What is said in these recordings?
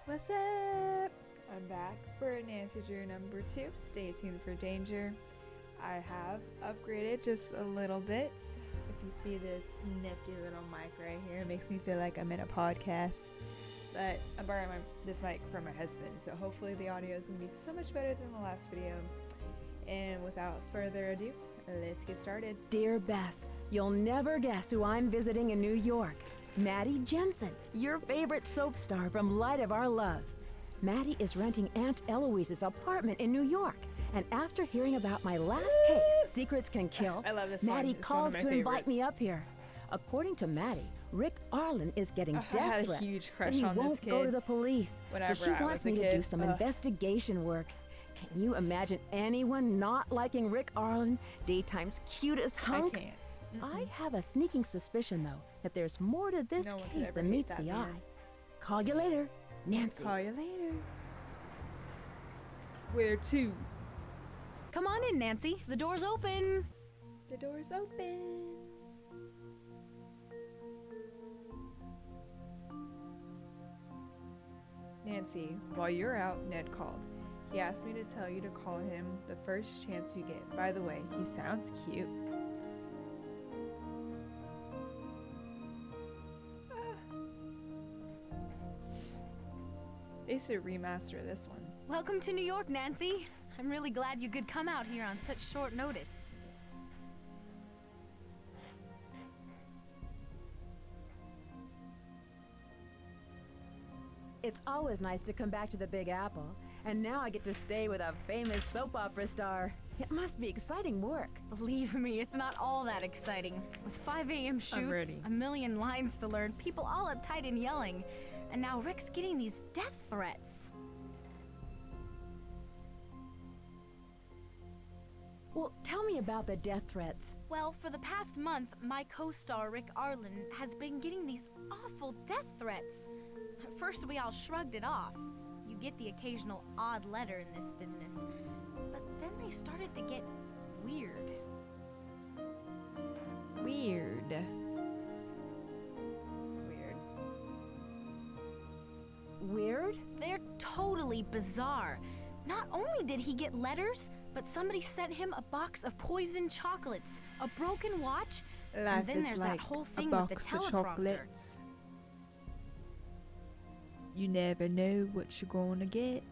What's up? I'm back for Nancy Drew number 2. Stay tuned for danger. I have upgraded just a little bit. If you see this nifty little mic right here, it makes me feel like I'm in a podcast. But I'm borrowing this mic from my husband, so hopefully the audio is going to be so much better than the last video. And without further ado, let's get started. Dear Bess, you'll never guess who I'm visiting in New York. Maddie Jensen, your favorite soap star from Light of Our Love. Maddie is renting Aunt Eloise's apartment in New York. And after hearing about my last case, Secrets Can Kill, I love this Maddie one. called to invite me up here. According to Maddie, Rick Arlen is getting I death had a threats, huge crush and he on this won't go kid to the police. whenever So she I wants was a me to do kid. some investigation work. Can you imagine anyone not liking Rick Arlen, daytime's cutest hunk? I can't. I have a sneaking suspicion, though, that there's more to this No one could case ever than hate meets that the man. eye. Call you later, Nancy. Call you later. Where to? Come on in, Nancy. The door's open. The door's open. Nancy, while you're out, Ned called. He asked me to tell you to call him the first chance you get. By the way, he sounds cute. They should remaster this one. Welcome to New York, Nancy. I'm really glad you could come out here on such short notice. It's always nice to come back to the Big Apple, and now I get to stay with a famous soap opera star. It must be exciting work. Believe me, it's not all that exciting. With 5 a.m. shoots, ready. a million lines to learn, people all uptight and yelling, and now Rick's getting these death threats. Well, tell me about the death threats. Well, for the past month, my co-star Rick Arlen has been getting these awful death threats. At first, we all shrugged it off. You get the occasional odd letter in this business. But then they started to get weird. Weird. Weird. Weird? They're totally bizarre. Not only did he get letters, but somebody sent him a box of poisoned chocolates, a broken watch, Life and then is there's like that whole a thing with the box of teleprompter. chocolates. You never know what you're gonna get.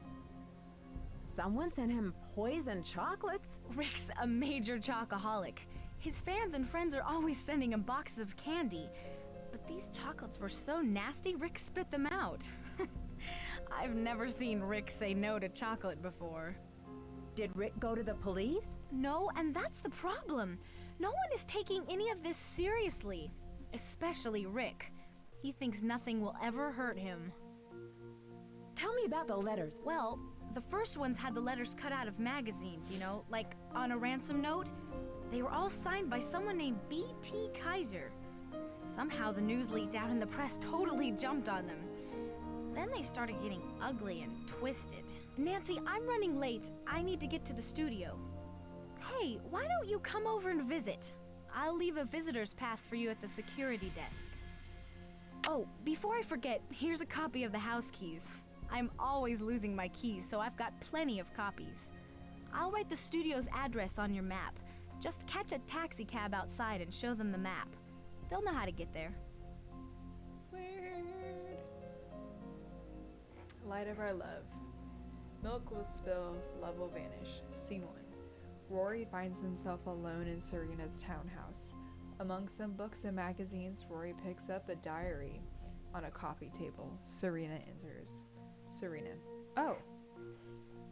Someone sent him poison chocolates? Rick's a major chocoholic. His fans and friends are always sending him boxes of candy. But these chocolates were so nasty, Rick spit them out. I've never seen Rick say no to chocolate before. Did Rick go to the police? No, and that's the problem. No one is taking any of this seriously. Especially Rick. He thinks nothing will ever hurt him. Tell me about the letters. Well, the first ones had the letters cut out of magazines, you know, like on a ransom note. They were all signed by someone named B.T. Kaiser. Somehow the news leaked out and the press totally jumped on them. Then they started getting ugly and twisted. Nancy, I'm running late. I need to get to the studio. Hey, why don't you come over and visit? I'll leave a visitor's pass for you at the security desk. Oh, before I forget, here's a copy of the house keys. I'm always losing my keys, so I've got plenty of copies. I'll write the studio's address on your map. Just catch a taxi cab outside and show them the map. They'll know how to get there. Weird. Light of our love. Milk will spill, love will vanish. Scene 1. Rory finds himself alone in Serena's townhouse. Among some books and magazines, Rory picks up a diary on a coffee table. Serena enters. Serena. Oh.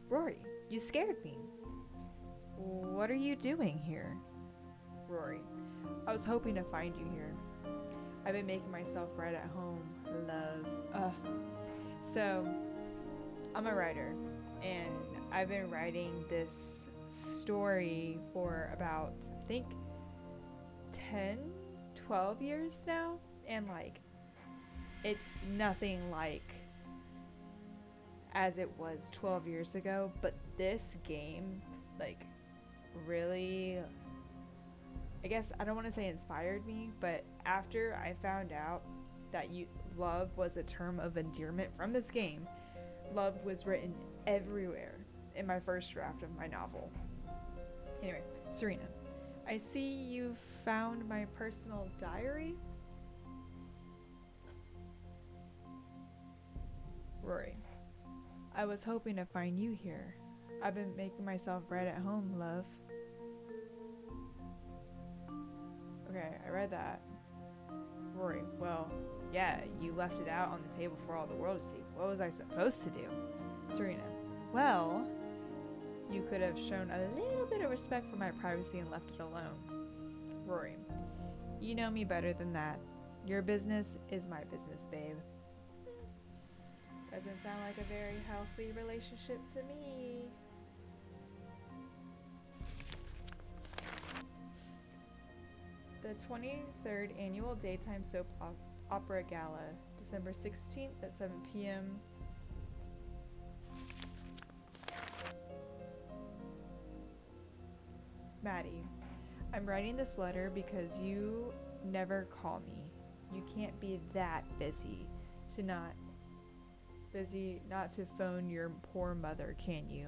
Rory, you scared me. What are you doing here? Rory. I was hoping to find you here. I've been making myself right at home. Love. So, I'm a writer, and I've been writing this story for about, I think, 10, 12 years now, and like, it's nothing like as it was 12 years ago, but this game, like, really, I guess, I don't want to say inspired me, but after I found out that love was a term of endearment from this game, Love was written everywhere in my first draft of my novel. Anyway, Serena, I see you found my personal diary. Rory, I was hoping to find you here. I've been making myself bread at home, love. Okay, I read that. Rory, well, yeah, you left it out on the table for all the world to see. What was I supposed to do? Serena, well, you could have shown a little bit of respect for my privacy and left it alone. Rory, you know me better than that. Your business is my business, babe. Doesn't sound like a very healthy relationship to me. The 23rd Annual Daytime Soap Opera Gala, December 16th at 7 p.m. Maddie, I'm writing this letter because you never call me. You can't be that busy not to phone your poor mother, can you?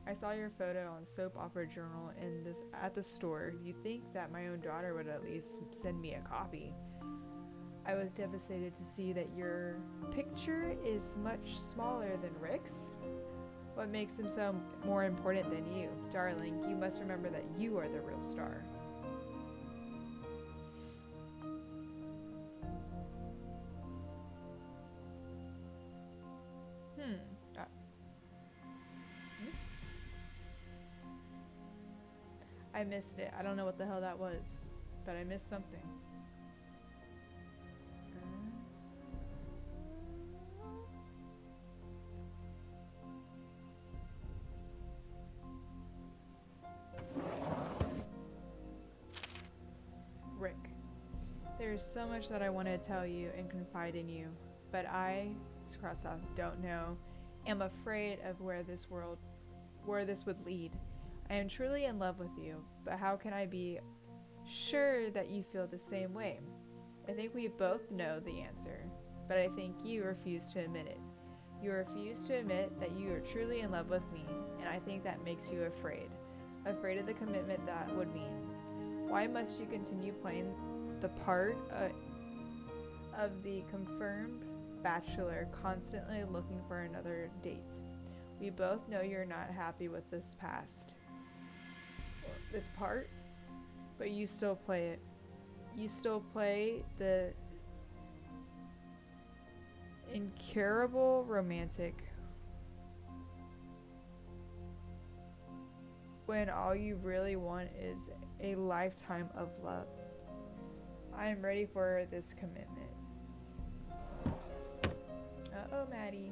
I saw your photo on Soap Opera Journal at the store. You'd think that my own daughter would at least send me a copy. I was devastated to see that your picture is much smaller than Rick's. What makes him so more important than you? Darling, you must remember that you are the real star. I missed it. I don't know what the hell that was, but I missed something. Rick, there's so much that I want to tell you and confide in you, but I, cross off, don't know, am afraid of where this would lead. I am truly in love with you, but how can I be sure that you feel the same way? I think we both know the answer, but I think you refuse to admit it. You refuse to admit that you are truly in love with me, and I think that makes you afraid of the commitment that would mean. Why must you continue playing the part of the confirmed bachelor, constantly looking for another date? We both know you're not happy with this part, but you still play it. You still play the incurable romantic when all you really want is a lifetime of love. I am ready for this commitment. Uh-oh, Maddie.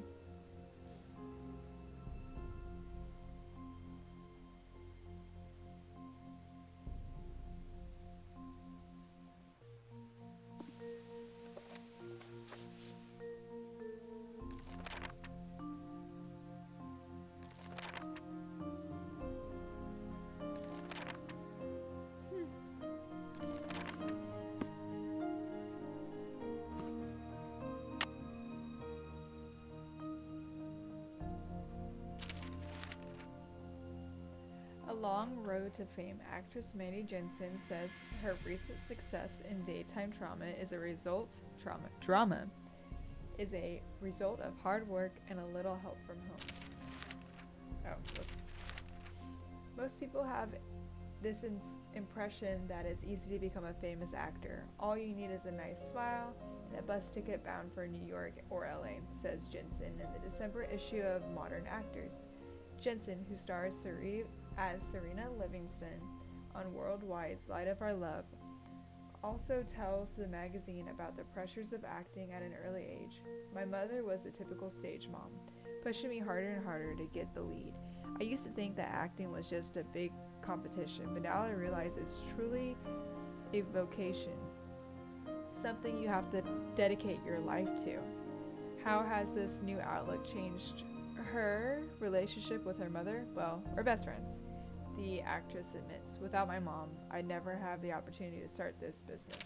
Long road to fame, actress Maddie Jensen says her recent success in daytime drama is a result of hard work and a little help from home. Oh, whoops. Most people have this impression that it's easy to become a famous actor. All you need is a nice smile and a bus ticket bound for New York or LA, says Jensen in the December issue of Modern Actors. Jensen, who stars as Serena Livingston on Worldwide's Light of Our Love, also tells the magazine about the pressures of acting at an early age. My mother was a typical stage mom, pushing me harder and harder to get the lead. I used to think that acting was just a big competition, but now I realize it's truly a vocation, something you have to dedicate your life to. How has this new outlook changed her relationship with her mother? Well, we're best friends. The actress admits, without my mom, I'd never have the opportunity to start this business.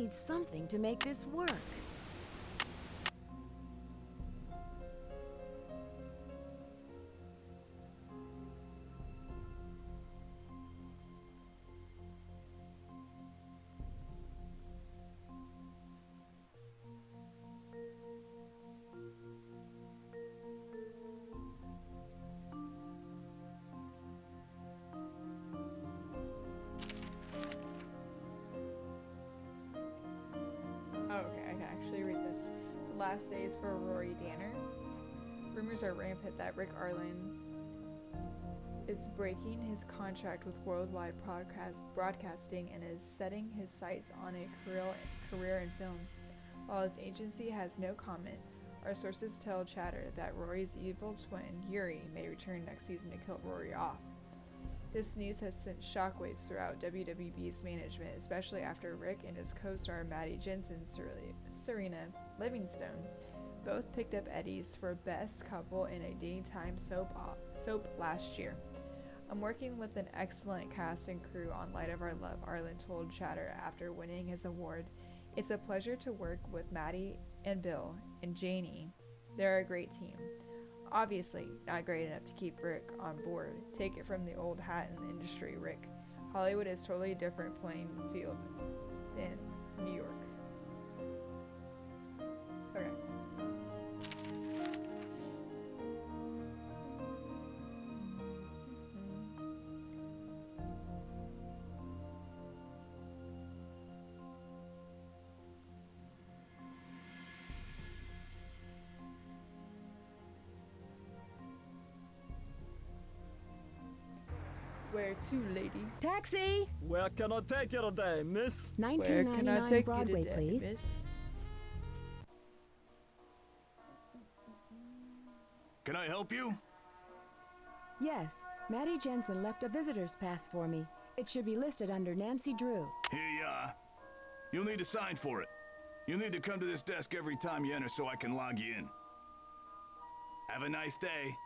need something to make this work. Oh, okay, I can actually read this. The last days for Rory Danner. Rumors are rampant that Rick Arlen is breaking his contract with Worldwide Broadcasting and is setting his sights on a career in film. While his agency has no comment, our sources tell Chatter that Rory's evil twin, Yuri, may return next season to kill Rory off. This news has sent shockwaves throughout WWB's management, especially after Rick and his co-star Maddie Jensen, Serena Livingstone, both picked up Eddies for Best Couple in a daytime soap last year. I'm working with an excellent cast and crew on Light of Our Love, Arlen told Chatter after winning his award. It's a pleasure to work with Maddie and Bill and Janie. They're a great team. Obviously, not great enough to keep Rick on board. Take it from the old hat in the industry, Rick. Hollywood is totally different playing field than New York. Okay. Where to, lady? Taxi! Where can I take you today, miss? Where can I 1999 take Broadway, you today, please. miss? Can I help you? Yes, Maddie Jensen left a visitor's pass for me. It should be listed under Nancy Drew. Here you are. You'll need to sign for it. You'll need to come to this desk every time you enter so I can log you in. Have a nice day.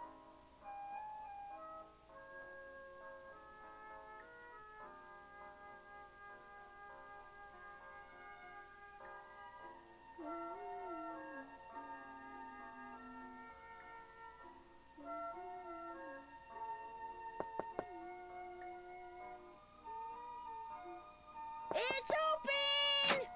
It's open!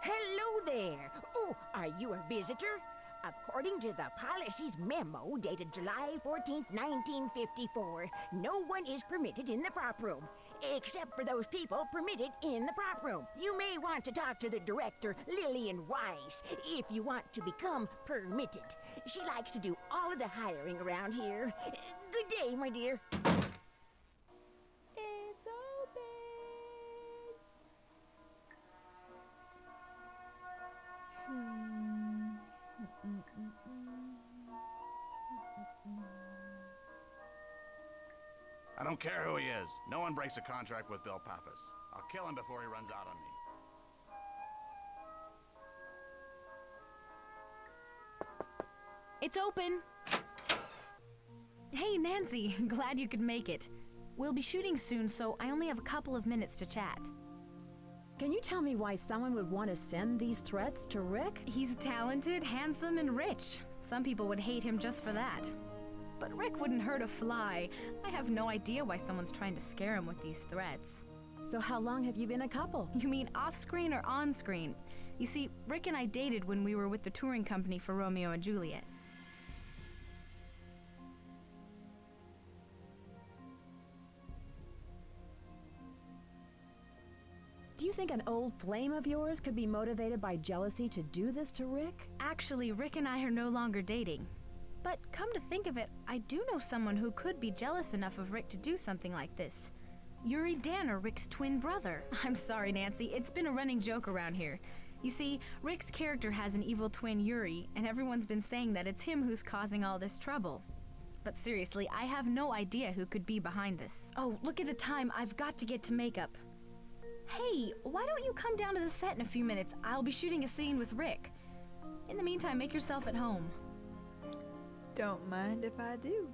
Hello there. Oh, are you a visitor? According to the policy's memo dated July 14th, 1954, no one is permitted in the prop room, except for those people permitted in the prop room. You may want to talk to the director, Lillian Weiss, if you want to become permitted. She likes to do all of the hiring around here. Good day, my dear. It's open. I don't care who he is. No one breaks a contract with Bill Pappas. I'll kill him before he runs out on me. It's open. Hey, Nancy. Glad you could make it. We'll be shooting soon, so I only have a couple of minutes to chat. Can you tell me why someone would want to send these threats to Rick? He's talented, handsome, and rich. Some people would hate him just for that. But Rick wouldn't hurt a fly. I have no idea why someone's trying to scare him with these threats. So how long have you been a couple? You mean off-screen or on-screen? You see, Rick and I dated when we were with the touring company for Romeo and Juliet. Do you think an old flame of yours could be motivated by jealousy to do this to Rick? Actually, Rick and I are no longer dating. But come to think of it, I do know someone who could be jealous enough of Rick to do something like this. Yuri Danner, Rick's twin brother. I'm sorry, Nancy, it's been a running joke around here. You see, Rick's character has an evil twin, Yuri, and everyone's been saying that it's him who's causing all this trouble. But seriously, I have no idea who could be behind this. Oh, look at the time, I've got to get to makeup. Hey, why don't you come down to the set in a few minutes? I'll be shooting a scene with Rick. In the meantime, make yourself at home. Don't mind if I do.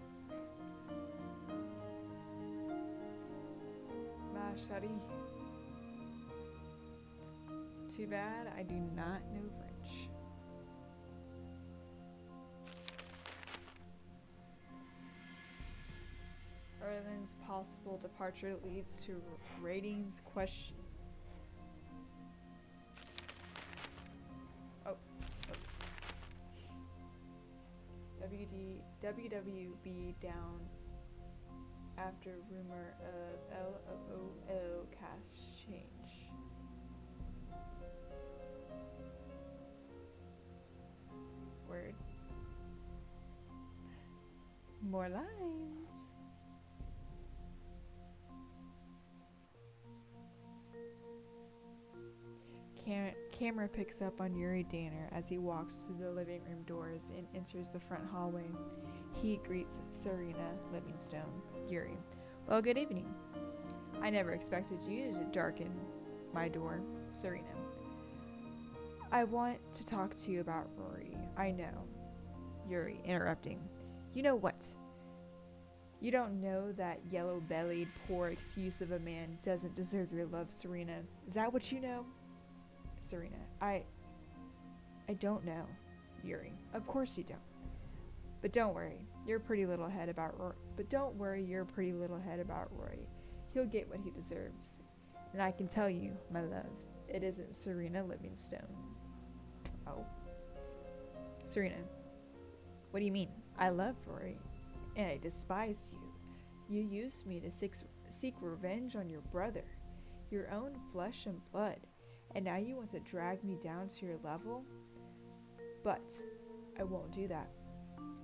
Ma chérie. Too bad I do not know French. Erlin's possible departure leads to ratings question. Oh, oops. WWB down after rumor of LOL cast change. Word. More lines. Camera picks up on Yuri Danner as he walks through the living room doors and enters the front hallway. He greets Serena Livingstone. Yuri. Well, good evening. I never expected you to darken my door. Serena. I want to talk to you about Rory. I know. Yuri, interrupting. You know what? You don't know that yellow-bellied, poor excuse of a man doesn't deserve your love, Serena. Is that what you know? Serena, I don't know, Yuri. Of course you don't. But don't worry, your pretty little head about Rory. He'll get what he deserves. And I can tell you, my love, it isn't Serena Livingstone. Oh. Serena, what do you mean? I love Rory, and I despise you. You used me to seek revenge on your brother, your own flesh and blood. And now you want to drag me down to your level? But I won't do that.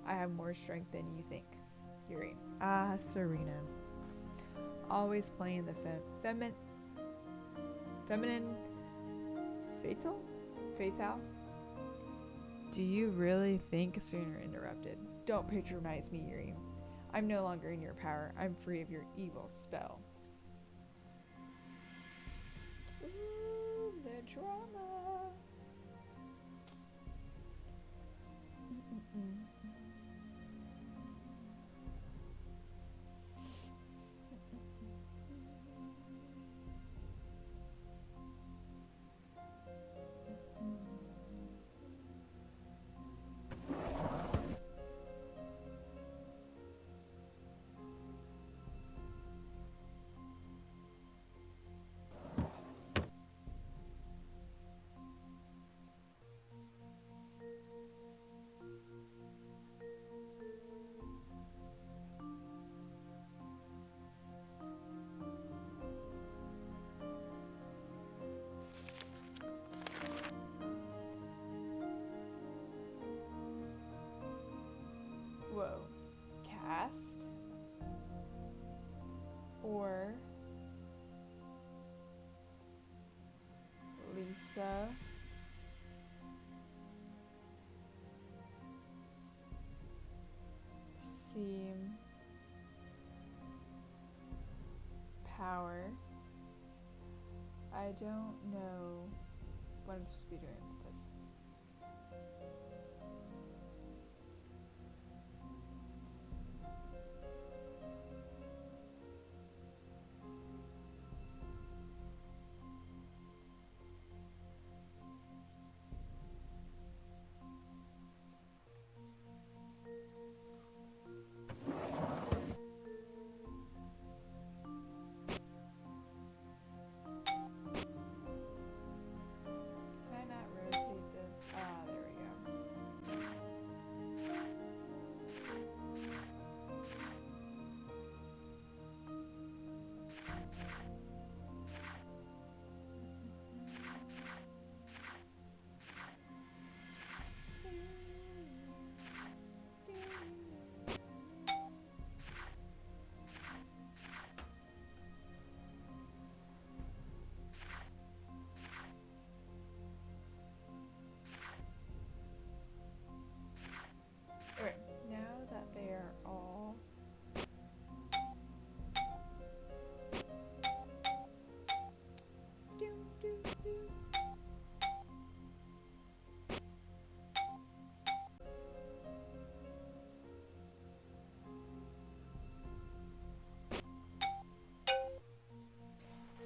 I have more strength than you think. Yuri. Ah, Serena. Always playing the feminine fatale? Do you really think? Serena interrupted. Don't patronize me, Yuri. I'm no longer in your power. I'm free of your evil spell. The drama. Whoa. Cast? Or Lisa? Seem power. I don't know what I'm supposed to be doing with this. Can I not rotate?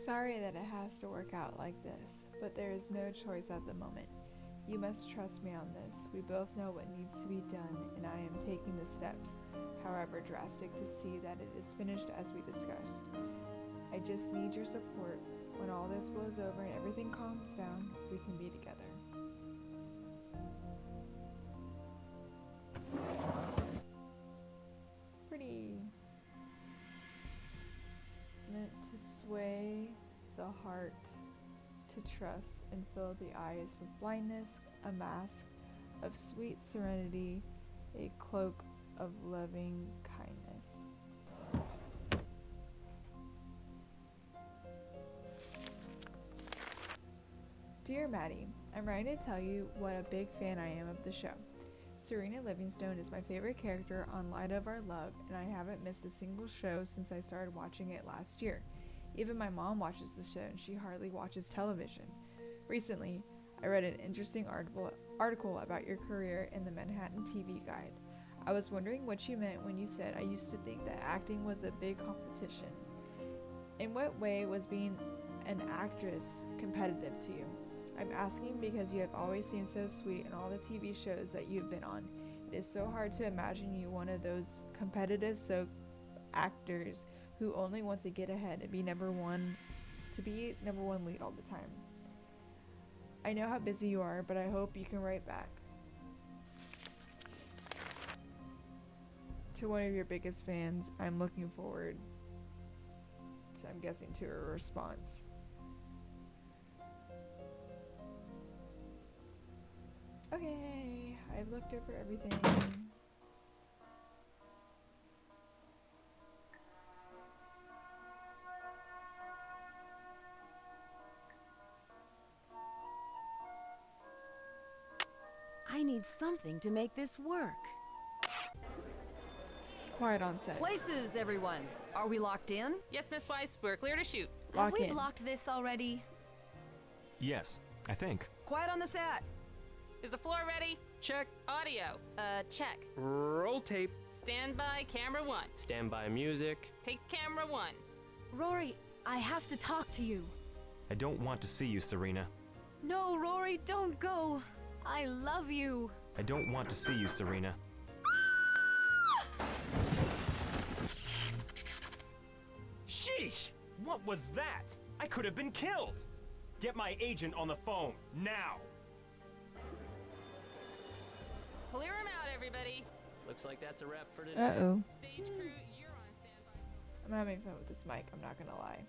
Sorry that it has to work out like this, but there is no choice at the moment. You must trust me on this. We both know what needs to be done, and I am taking the steps, however drastic, to see that it is finished as we discussed. I just need your support. When all this blows over and everything calms down, we can be together. Pretty meant to sway the heart, to trust and fill the eyes with blindness, a mask of sweet serenity, a cloak of loving kindness. Dear Maddie, I'm writing to tell you what a big fan I am of the show. Serena Livingstone is my favorite character on Light of Our Love, and I haven't missed a single show since I started watching it last year. Even my mom watches the show, and she hardly watches television. Recently, I read an interesting article about your career in the Manhattan TV Guide. I was wondering what you meant when you said I used to think that acting was a big competition. In what way was being an actress competitive to you? I'm asking because you have always seemed so sweet in all the TV shows that you've been on. It is so hard to imagine you one of those competitive soap actors who only want to get ahead and be number one lead all the time. I know how busy you are, but I hope you can write back. To one of your biggest fans, I'm looking forward to, I'm guessing, to a response. Okay, I've looked over everything. I need something to make this work. Quiet on set. Places, everyone. Are we locked in? Yes, Miss Weiss, we're clear to shoot. Lock Have we in. blocked this already? Yes, I think. Quiet on the set. Is the floor ready? Check. Audio. Check. Roll tape. Stand by camera 1. Stand by music. Take camera 1. Rory, I have to talk to you. I don't want to see you, Serena. No, Rory, don't go. I love you. I don't want to see you, Serena. Sheesh! What was that? I could have been killed! Get my agent on the phone, now! Clear him out, everybody. Looks like that's a wrap for today. Uh-oh. Stage crew, you're on standby. I'm having fun with this mic, I'm not gonna lie.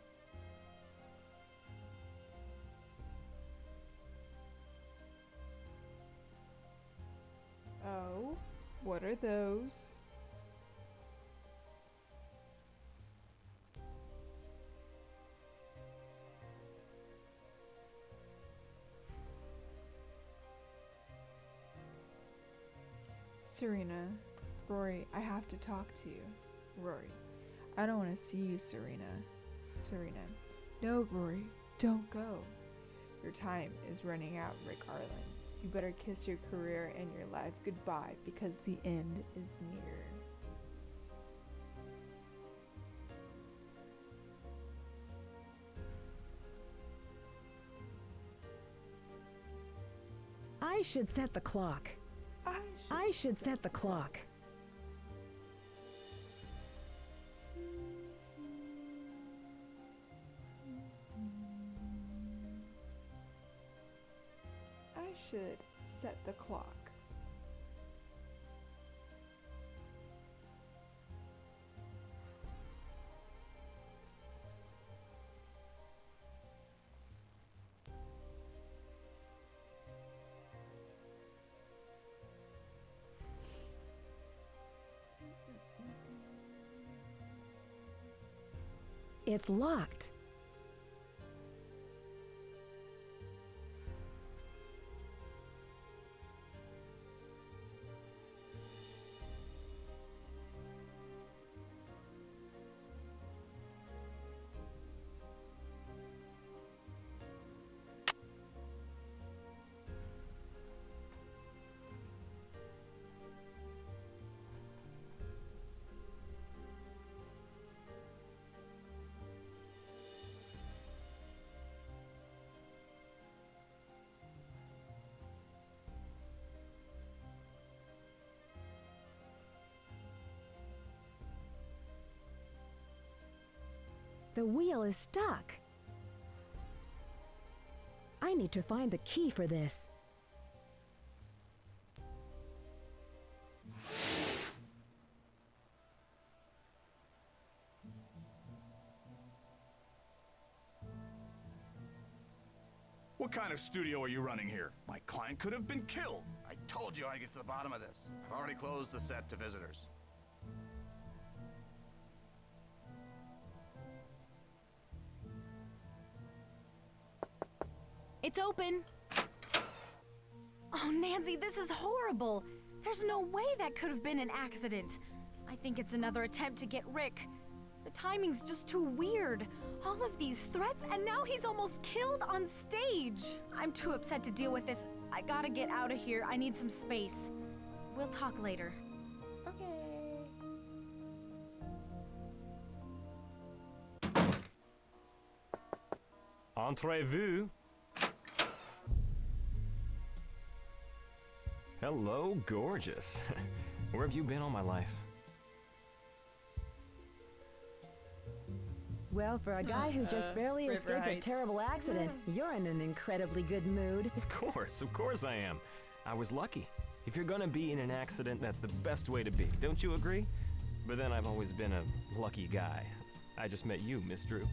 Oh, what are those? Serena, Rory, I have to talk to you. Rory, I don't want to see you, Serena. Serena, no, Rory, don't go. Your time is running out, Rick Arlen. You better kiss your career and your life goodbye because the end is near. I should set the clock. I should set the clock. I should set the clock. It's locked. The wheel is stuck. I need to find the key for this. What kind of studio are you running here? My client could have been killed. I told you I'd get to the bottom of this. I've already closed the set to visitors. It's open. Oh, Nancy, this is horrible. There's no way that could have been an accident. I think it's another attempt to get Rick. The timing's just too weird. All of these threats, and now he's almost killed on stage. I'm too upset to deal with this. I gotta get out of here. I need some space. We'll talk later. Okay. Entrez-vous. Hello, gorgeous. Where have you been all my life? Well, for a guy who just barely River escaped a Heights. terrible accident, you're in an incredibly good mood. Of course I am. I was lucky. If you're gonna be in an accident, that's the best way to be. Don't you agree? But then I've always been a lucky guy. I just met you, Miss Drew.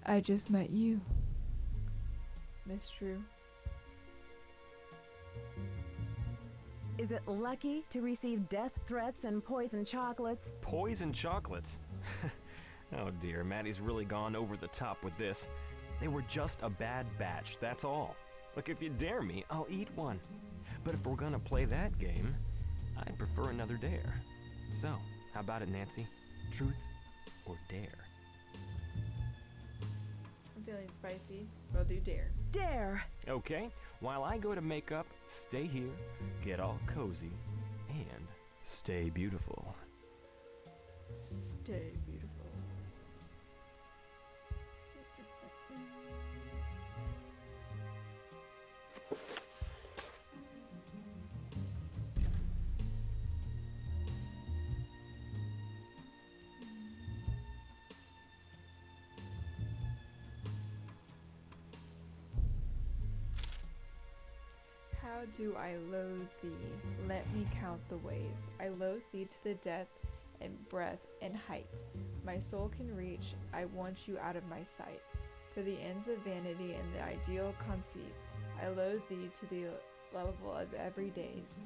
I just met you, Miss Drew. Is it lucky to receive death threats and poison chocolates? Poison chocolates? Oh dear, Maddie's really gone over the top with this. They were just a bad batch, that's all. Look, if you dare me, I'll eat one. But if we're gonna play that game, I'd prefer another dare. So, how about it, Nancy? Truth or dare? I'm feeling spicy. We'll do dare. Dare! Okay, while I go to makeup, stay here, get all cozy, and stay beautiful. Stay beautiful. How do I loathe thee? Let me count the ways. I loathe thee to the depth and breadth and height. My soul can reach, I want you out of my sight. For the ends of vanity and the ideal conceit, I loathe thee to the level of everydays.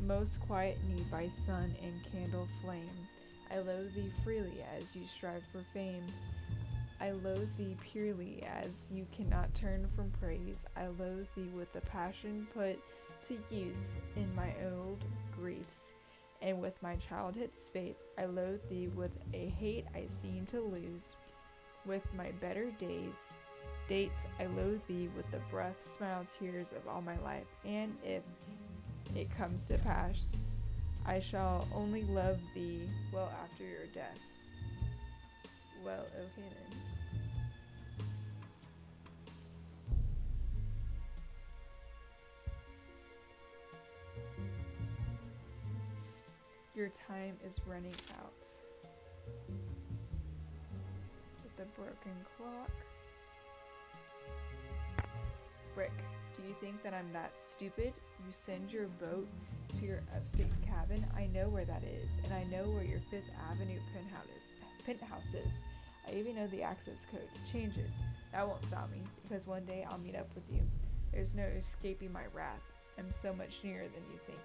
Most quiet need by sun and candle flame. I loathe thee freely as you strive for fame. I loathe thee purely as you cannot turn from praise. I loathe thee with the passion put to use in my old griefs, and with my childhood's faith. I loathe thee with a hate I seem to lose. With my better dates, I loathe thee with the breath, smile, tears of all my life. And if it comes to pass, I shall only love thee well after your death. Well, okay then. Your time is running out. With the broken clock. Rick, do you think that I'm that stupid? You send your boat to your upstate cabin. I know where that is, and I know where your 5th Avenue penthouse is. I even know the access code. Change it. That won't stop me, because one day I'll meet up with you. There's no escaping my wrath. I'm so much nearer than you think.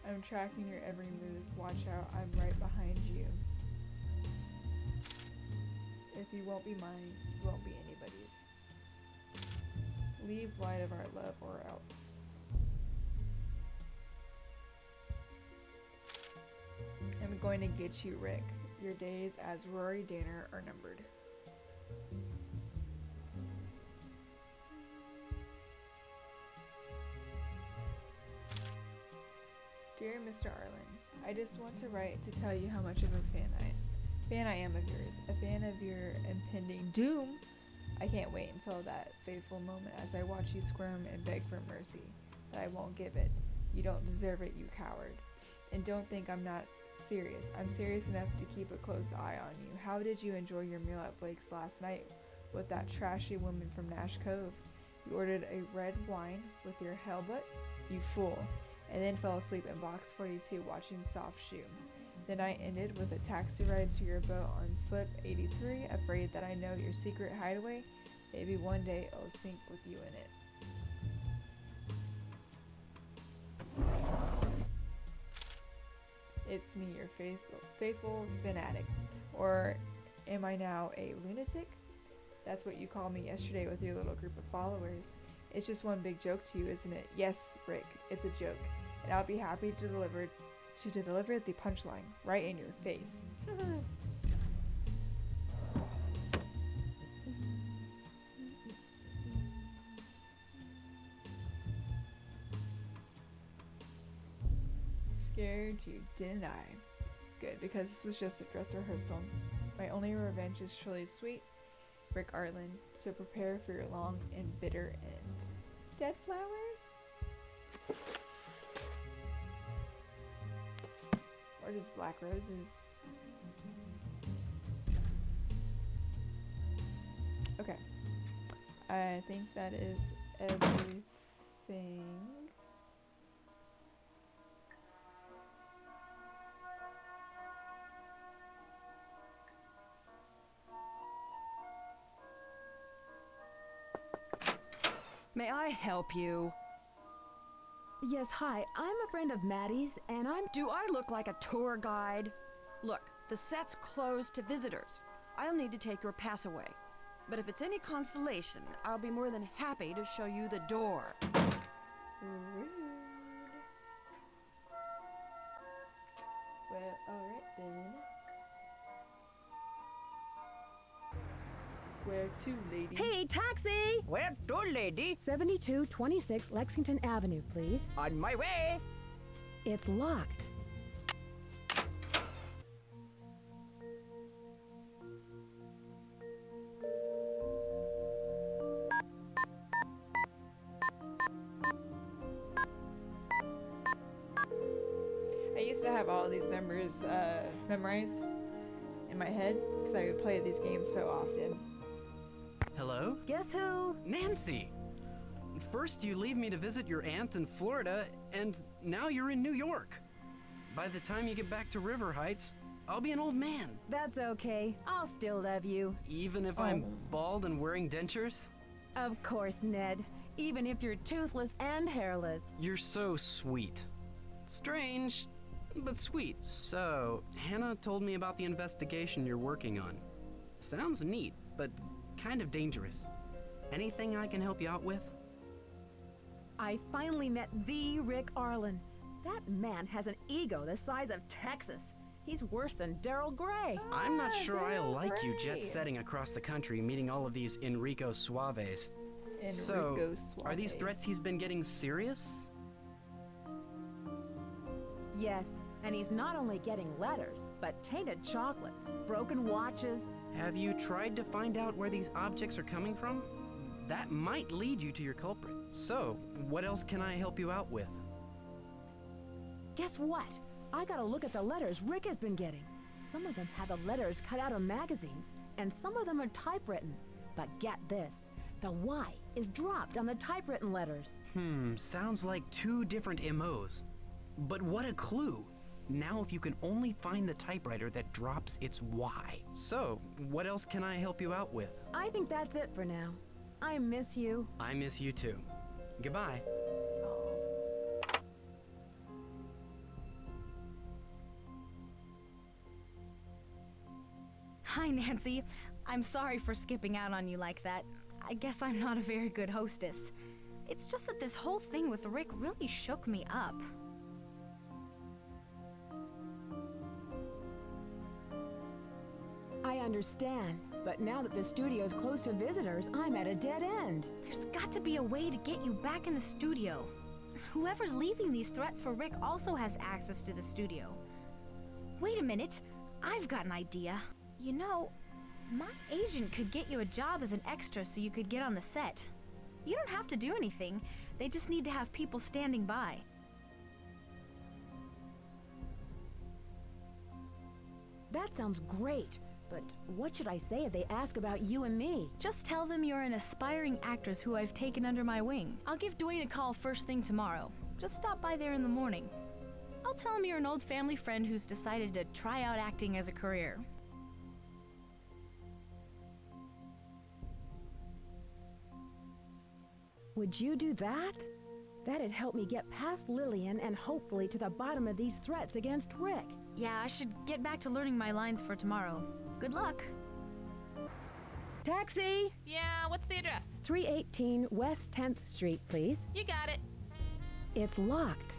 I'm tracking your every move. Watch out, I'm right behind you. If you won't be mine, you won't be anybody's. Leave light of our love or else. I'm going to get you, Rick. Your days as Rory Danner are numbered. Dear Mr. Arlen, I just want to write to tell you how much of a fan I am of yours, a fan of your impending doom. I can't wait until that fateful moment as I watch you squirm and beg for mercy, but I won't give it. You don't deserve it, you coward. And don't think I'm not serious. I'm serious enough to keep a close eye on you. How did you enjoy your meal at Blake's last night with that trashy woman from Nash Cove? You ordered a red wine with your hellbutt, you fool, and then fell asleep in box 42 watching Soft Shoe. The night ended with a taxi ride to your boat on Slip 83, afraid that I know your secret hideaway. Maybe one day I'll sink with you in it. It's me, your faithful fanatic. Or am I now a lunatic? That's what you called me yesterday with your little group of followers. It's just one big joke to you, isn't it? Yes, Rick, it's a joke. And I'll be happy to deliver the punchline right in your face. Scared you, didn't I? Good, because this was just a dress rehearsal. My only revenge is truly sweet, Rick Arlen, so prepare for your long and bitter end. Dead flowers? Or just black roses? Okay. I think that is everything. May I help you? Yes, hi. I'm a friend of Maddie's, and I'm... Do I look like a tour guide? Look, the set's closed to visitors. I'll need to take your pass away. But if it's any consolation, I'll be more than happy to show you the door. Rude. Well, alright then. Where to, lady? Hey, taxi! Where to, lady? 7226 Lexington Avenue, please. On my way! It's locked. I used to have all of these numbers memorized in my head because I would play these games so often. Hello? Guess who? Nancy! First you leave me to visit your aunt in Florida, and now you're in New York. By the time you get back to River Heights, I'll be an old man. That's okay. I'll still love you. Even if I'm bald and wearing dentures? Of course, Ned. Even if you're toothless and hairless. You're so sweet. Strange, but sweet. So, Hannah told me about the investigation you're working on. Sounds neat, but kind of dangerous. Anything I can help you out with? I finally met the Rick Arlen. That man has an ego the size of Texas. He's worse than Daryl Gray. I'm not sure I Daryl like you Gray. jet-setting across the country, meeting all of these Enrico Suaves. Enrico Are these Suaves. threats he's been getting serious? Yes, and he's not only getting letters, but tainted chocolates, broken watches. Have you tried to find out where these objects are coming from? That might lead you to your culprit. So, what else can I help you out with? Guess what? I gotta look at the letters Rick has been getting. Some of them have the letters cut out of magazines, and some of them are typewritten. But get this, the Y is dropped on the typewritten letters. Sounds like two different MOs. But what a clue! Now if you can only find the typewriter that drops its Y. So, what else can I help you out with? I think that's it for now. I miss you. I miss you too. Goodbye. Hi, Nancy. I'm sorry for skipping out on you like that. I guess I'm not a very good hostess. It's just that this whole thing with Rick really shook me up. I understand, but now that the studio's closed to visitors, I'm at a dead end. There's got to be a way to get you back in the studio. Whoever's leaving these threats for Rick also has access to the studio. Wait a minute. I've got an idea. You know, my agent could get you a job as an extra so you could get on the set. You don't have to do anything. They just need to have people standing by. That sounds great, but what should I say if they ask about you and me? Just tell them you're an aspiring actress who I've taken under my wing. I'll give Dwayne a call first thing tomorrow. Just stop by there in the morning. I'll tell him you're an old family friend who's decided to try out acting as a career. Would you do that? That'd help me get past Lillian and hopefully to the bottom of these threats against Rick. Yeah, I should get back to learning my lines for tomorrow. Good luck. Taxi! Yeah, what's the address? 318 West 10th Street, please. You got it. It's locked.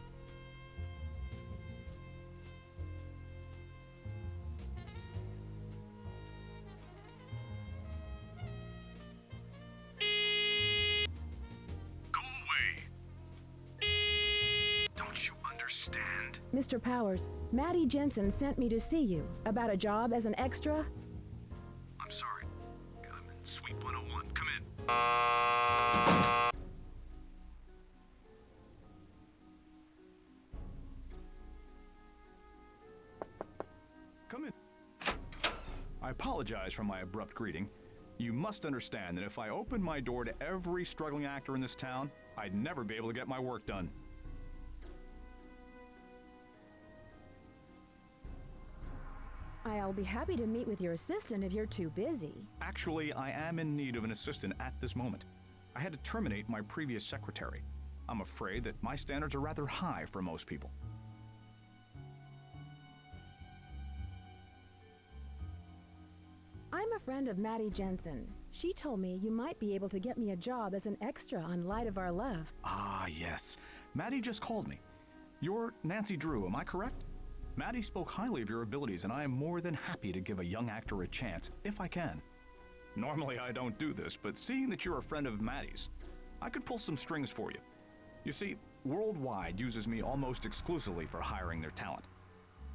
Mr. Powers, Maddie Jensen sent me to see you about a job as an extra. I'm sorry. I'm in Suite 101. Come in. Come in. I apologize for my abrupt greeting. You must understand that if I opened my door to every struggling actor in this town, I'd never be able to get my work done. I'll be happy to meet with your assistant if you're too busy. Actually, I am in need of an assistant at this moment. I had to terminate my previous secretary. I'm afraid that my standards are rather high for most people. I'm a friend of Maddie Jensen. She told me you might be able to get me a job as an extra on Light of Our Love. Ah, yes. Maddie just called me. You're Nancy Drew, am I correct? Maddie spoke highly of your abilities, and I am more than happy to give a young actor a chance, if I can. Normally I don't do this, but seeing that you're a friend of Maddie's, I could pull some strings for you. You see, Worldwide uses me almost exclusively for hiring their talent.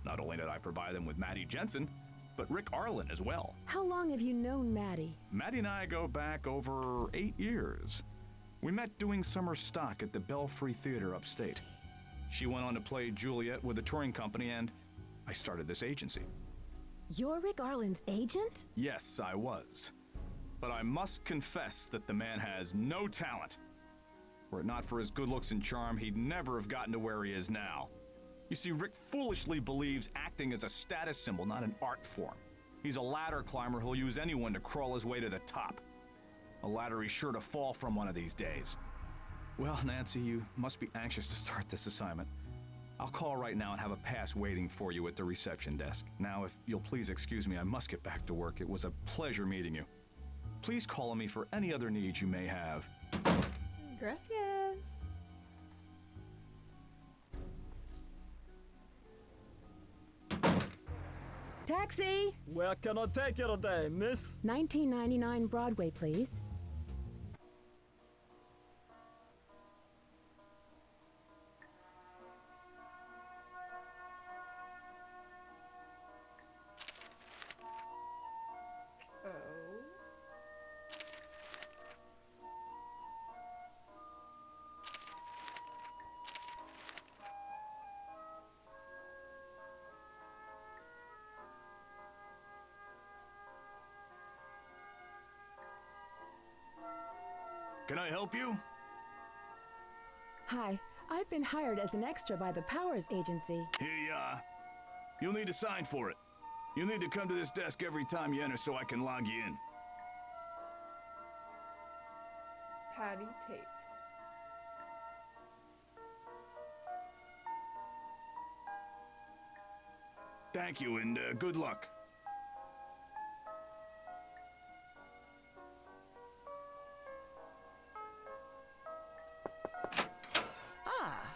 Not only did I provide them with Maddie Jensen, but Rick Arlen as well. How long have you known Maddie? Maddie and I go back over 8 years. We met doing summer stock at the Belfry Theater upstate. She went on to play Juliet with a touring company, and I started this agency. You're Rick Arlen's agent? Yes, I was. But I must confess that the man has no talent. Were it not for his good looks and charm, he'd never have gotten to where he is now. You see, Rick foolishly believes acting is a status symbol, not an art form. He's a ladder climber who'll use anyone to crawl his way to the top. A ladder he's sure to fall from one of these days. Well, Nancy, you must be anxious to start this assignment. I'll call right now and have a pass waiting for you at the reception desk. Now, if you'll please excuse me, I must get back to work. It was a pleasure meeting you. Please call on me for any other needs you may have. Gracias. Taxi! Where can I take you today, miss? 1999 Broadway, please. Can I help you? Hi, I've been hired as an extra by the Powers Agency. Here you are. You'll need to sign for it. You'll need to come to this desk every time you enter so I can log you in. Patty Tate. Thank you, and good luck.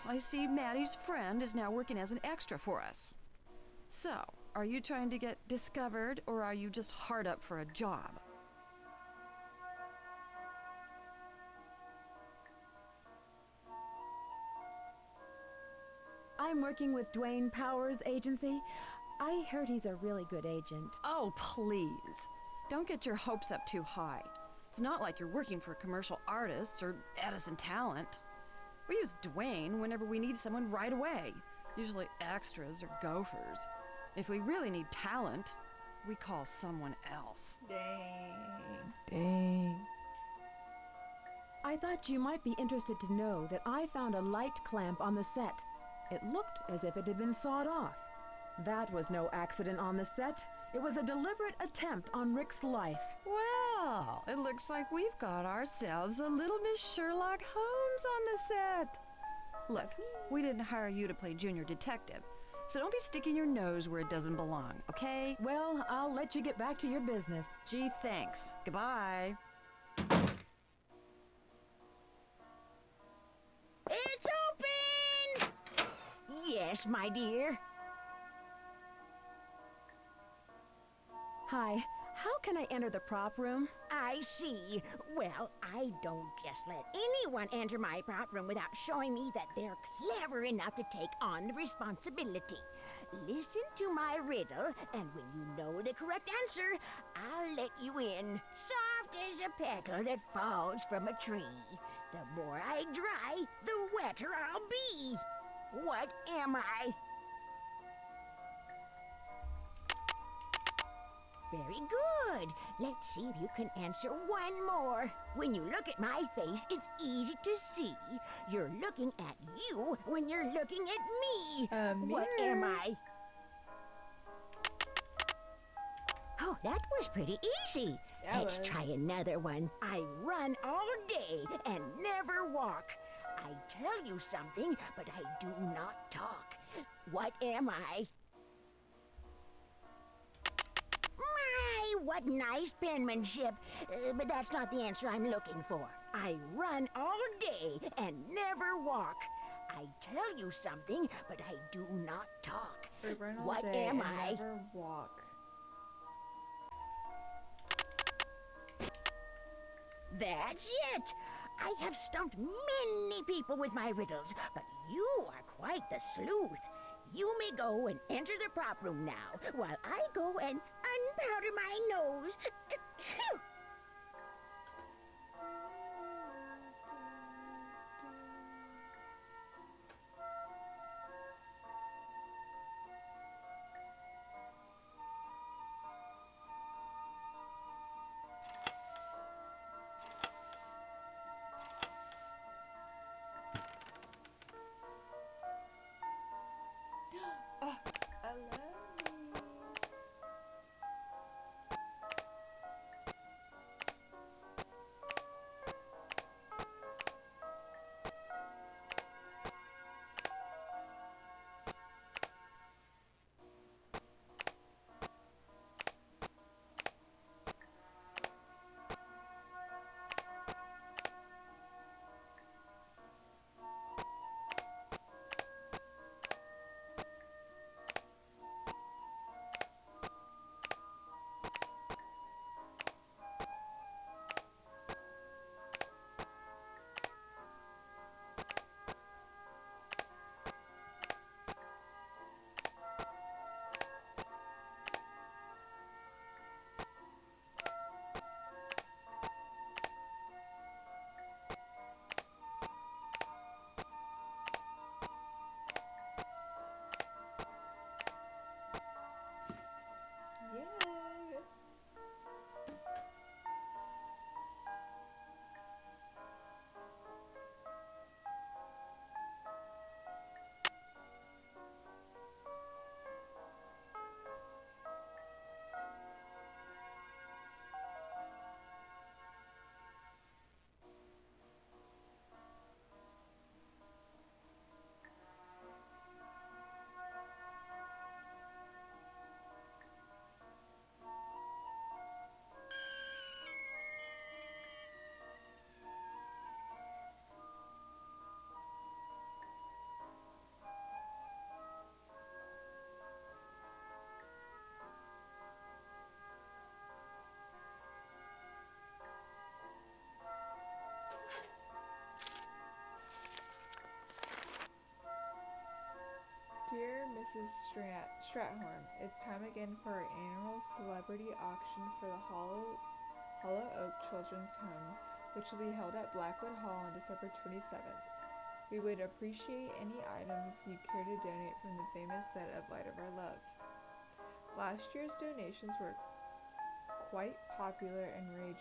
I see Maddie's friend is now working as an extra for us. So, are you trying to get discovered, or are you just hard up for a job? I'm working with Dwayne Powers Agency. I heard he's a really good agent. Oh, please. Don't get your hopes up too high. It's not like you're working for commercial artists or Edison Talent. We use Dwayne whenever we need someone right away, usually extras or gophers. If we really need talent, we call someone else. Dang. I thought you might be interested to know that I found a light clamp on the set. It looked as if it had been sawed off. That was no accident on the set. It was a deliberate attempt on Rick's life. Well, it looks like we've got ourselves a little Miss Sherlock Holmes on the set. Look, we didn't hire you to play junior detective, so don't be sticking your nose where it doesn't belong, okay? Well, I'll let you get back to your business. Gee, thanks. Goodbye. It's open! Yes, my dear. Hi, how can I enter the prop room? I see. Well, I don't just let anyone enter my prop room without showing me that they're clever enough to take on the responsibility. Listen to my riddle, and when you know the correct answer, I'll let you in. Soft as a petal that falls from a tree. The more I dry, the wetter I'll be. What am I? Very good. Let's see if you can answer one more. When you look at my face, it's easy to see. You're looking at you when you're looking at me. What am I? Oh, that was pretty easy. Let's try another one. I run all day and never walk. I tell you something, but I do not talk. What am I? My, what nice penmanship. But that's not the answer I'm looking for. I run all day and never walk. I tell you something, but I do not talk. What am I? Never walk. That's it! I have stumped many people with my riddles, but you are quite the sleuth. You may go and enter the prop room now, while I go and unpowder my nose. Oh, I love these. Mrs. Strathorn. It's time again for our annual celebrity auction for the Hollow Oak Children's Home, which will be held at Blackwood Hall on December 27th. We would appreciate any items you care to donate from the famous set of Light of Our Love. Last year's donations were quite popular and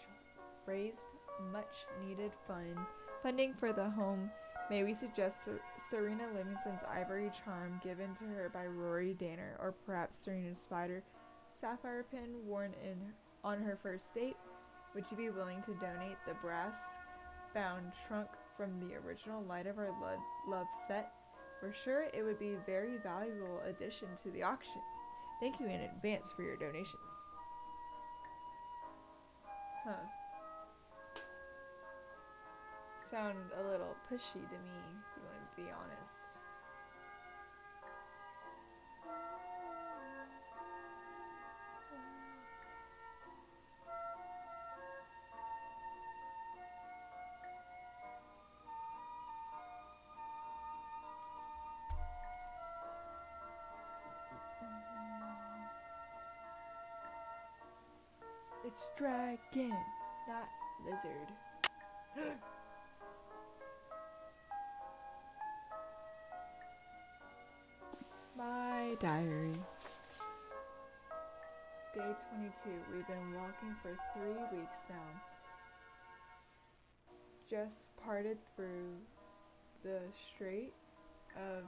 raised much needed funding for the home. May we suggest Serena Livingston's ivory charm given to her by Rory Danner, or perhaps Serena's sapphire pin worn on her first date? Would you be willing to donate the brass-bound trunk from the original Light of Our Love set? We're sure it would be a very valuable addition to the auction. Thank you in advance for your donations. Huh. Sound a little pushy to me, if you want to be honest. It's dragon, not lizard. My diary. Day 22. We've been walking for 3 weeks now. Just parted through the strait of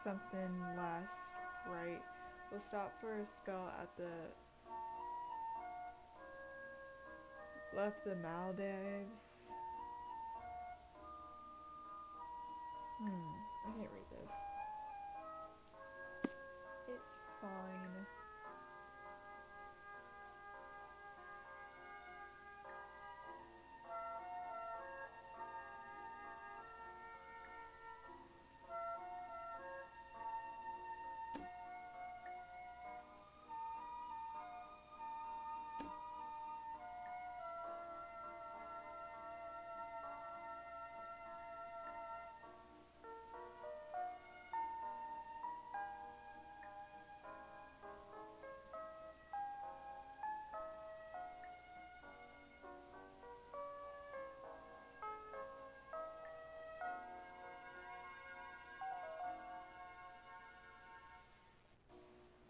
something last right. We'll stop for a spell at the left the Maldives. I can't read this. It's fine.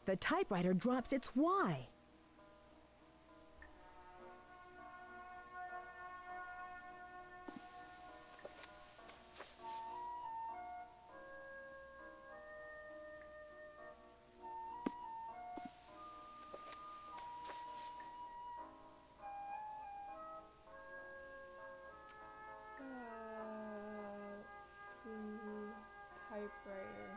The typewriter drops its Y. Let's see. Typewriter.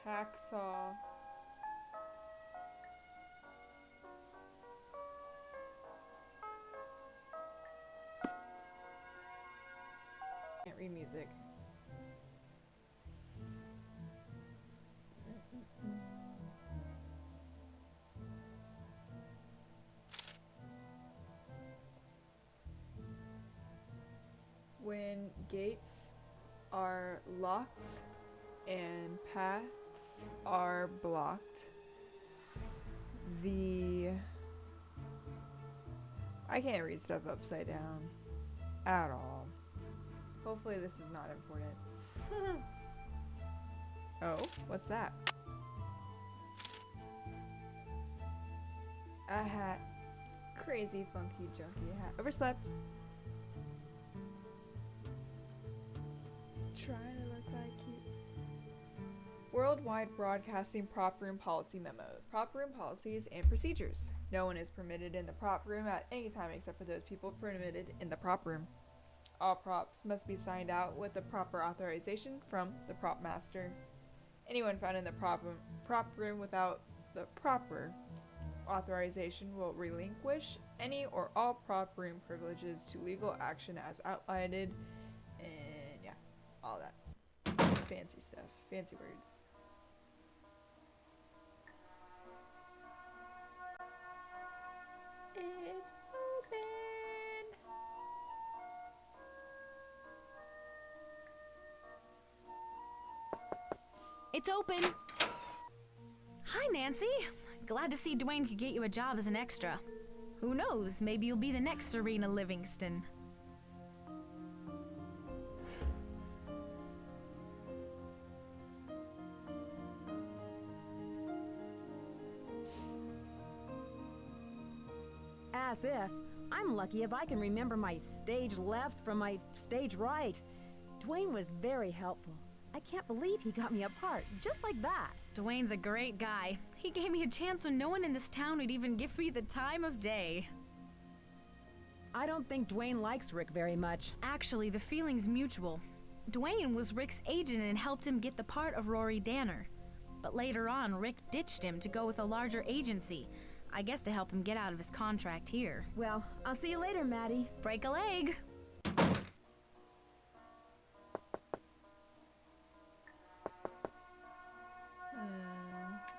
Hacksaw. Can't read music. When gates are locked and paths are blocked, I can't read stuff upside down at all. Hopefully this is not important. Oh, what's that? A hat. Crazy funky junky hat. Overslept. Trying to look like you. Worldwide Broadcasting Prop Room Policy Memo. Prop Room Policies and Procedures. No one is permitted in the prop room at any time except for those people permitted in the prop room. All props must be signed out with the proper authorization from the prop master. Anyone found in the prop room without the proper authorization will relinquish any or all prop room privileges to legal action as outlined, and yeah, all that fancy stuff, fancy words. It's open. It's open. Hi, Nancy. Glad to see Dwayne could get you a job as an extra. Who knows, maybe you'll be the next Serena Livingston. As if. I'm lucky if I can remember my stage left from my stage right. Dwayne was very helpful. I can't believe he got me a part, just like that. Dwayne's a great guy. He gave me a chance when no one in this town would even give me the time of day. I don't think Dwayne likes Rick very much. Actually, the feeling's mutual. Dwayne was Rick's agent and helped him get the part of Rory Danner. But later on, Rick ditched him to go with a larger agency. I guess to help him get out of his contract here. Well, I'll see you later, Maddie. Break a leg.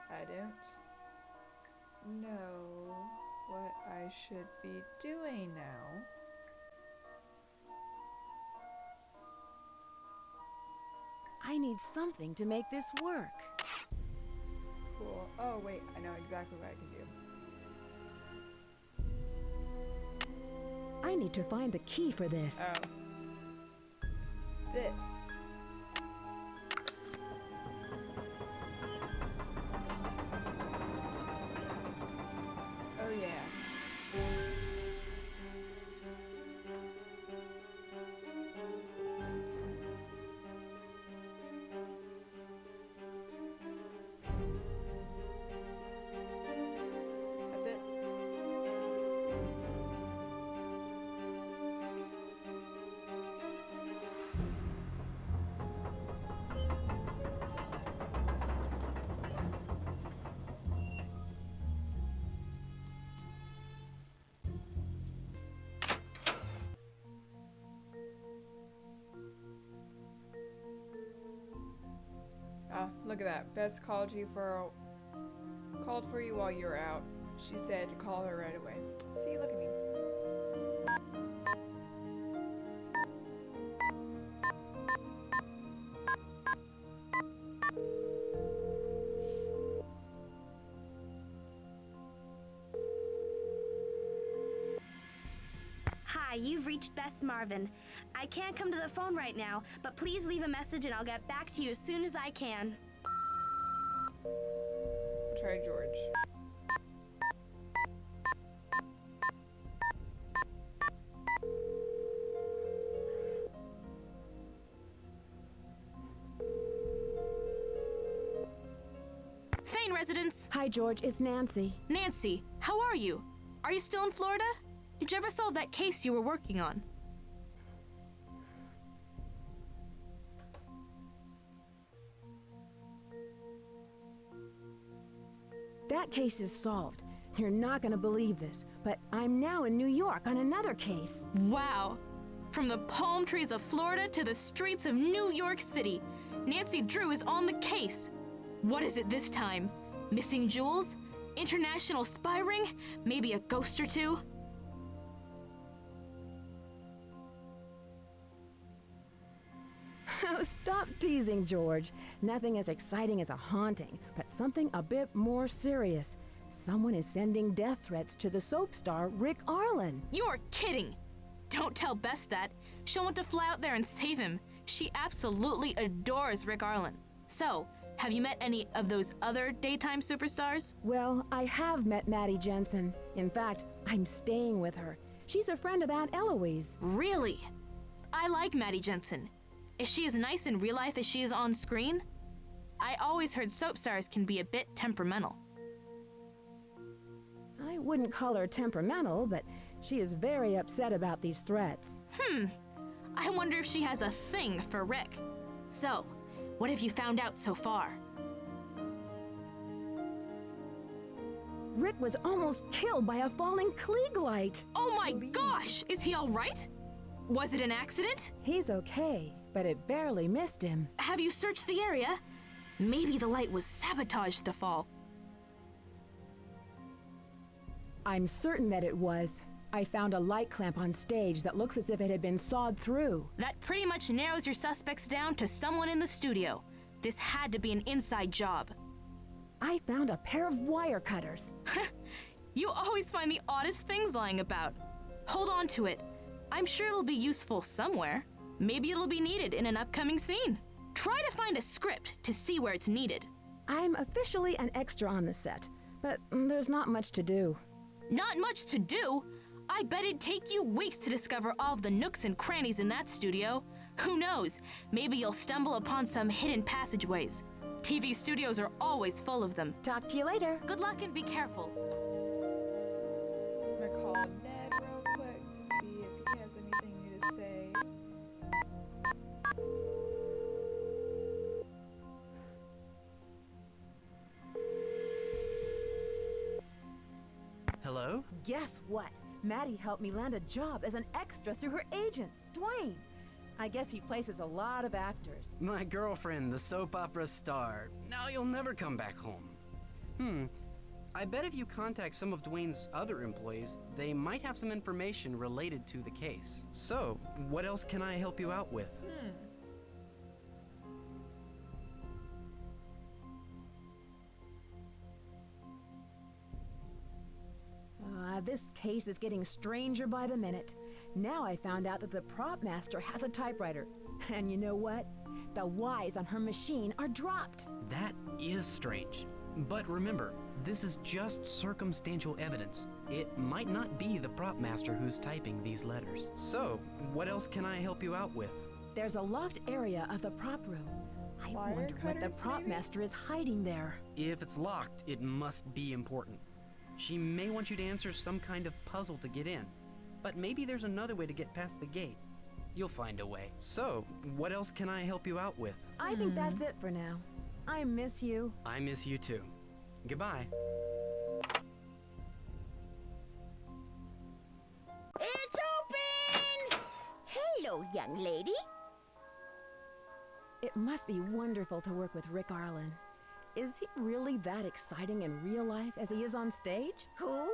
I don't know what I should be doing now. I need something to make this work. Cool. Oh, wait, I know exactly what I can do. I need to find the key for this. Oh. This. Oh, yeah. That's it. Oh, look at that. Bess called for you while you were out. She said to call her right away. See, look at me. Hi, you've reached Bess Marvin. I can't come to the phone right now, but please leave a message and I'll get back to you as soon as I can. I'll try George. Thane residence. Hi, George. It's Nancy. Nancy, how are you? Are you still in Florida? Did you ever solve that case you were working on? That case is solved. You're not gonna believe this, but I'm now in New York on another case. Wow. From the palm trees of Florida to the streets of New York City, Nancy Drew is on the case. What is it this time? Missing jewels? International spy ring? Maybe a ghost or two? Oh, stop teasing, George. Nothing as exciting as a haunting, but something a bit more serious. Someone is sending death threats to the soap star Rick Arlen. You're kidding! Don't tell Bess that. She'll want to fly out there and save him. She absolutely adores Rick Arlen. So, have you met any of those other daytime superstars? Well, I have met Maddie Jensen. In fact, I'm staying with her. She's a friend of Aunt Eloise. Really? I like Maddie Jensen. Is she as nice in real life as she is on screen? I always heard soap stars can be a bit temperamental. I wouldn't call her temperamental, but she is very upset about these threats. I wonder if she has a thing for Rick. So, what have you found out so far? Rick was almost killed by a falling Klieg light. Oh my gosh! Is he all right? Was it an accident? He's okay, but it barely missed him. Have you searched the area? Maybe the light was sabotaged to fall. I'm certain that it was. I found a light clamp on stage that looks as if it had been sawed through. That pretty much narrows your suspects down to someone in the studio. This had to be an inside job. I found a pair of wire cutters. You always find the oddest things lying about. Hold on to it. I'm sure it'll be useful somewhere. Maybe it'll be needed in an upcoming scene. Try to find a script to see where it's needed. I'm officially an extra on the set, but there's not much to do. Not much to do? I bet it'd take you weeks to discover all of the nooks and crannies in that studio. Who knows? Maybe you'll stumble upon some hidden passageways. TV studios are always full of them. Talk to you later. Good luck and be careful. I'm gonna call Ned real quick to see if he has anything new to say. Hello? Guess what? Maddie helped me land a job as an extra through her agent, Dwayne. I guess he places a lot of actors. My girlfriend, the soap opera star. Now you'll never come back home. I bet if you contact some of Dwayne's other employees, they might have some information related to the case. So, what else can I help you out with? This case is getting stranger by the minute. Now I found out that the prop master has a typewriter. And you know what? The Y's on her machine are dropped. That is strange. But remember, this is just circumstantial evidence. It might not be the prop master who's typing these letters. So, what else can I help you out with? There's a locked area of the prop room. I wonder what the prop master is hiding there. If it's locked, it must be important. She may want you to answer some kind of puzzle to get in. But maybe there's another way to get past the gate. You'll find a way. So, what else can I help you out with? I think that's it for now. I miss you. I miss you too. Goodbye. It's open! Hello, young lady. It must be wonderful to work with Rick Arlen. Is he really that exciting in real life as he is on stage? Who?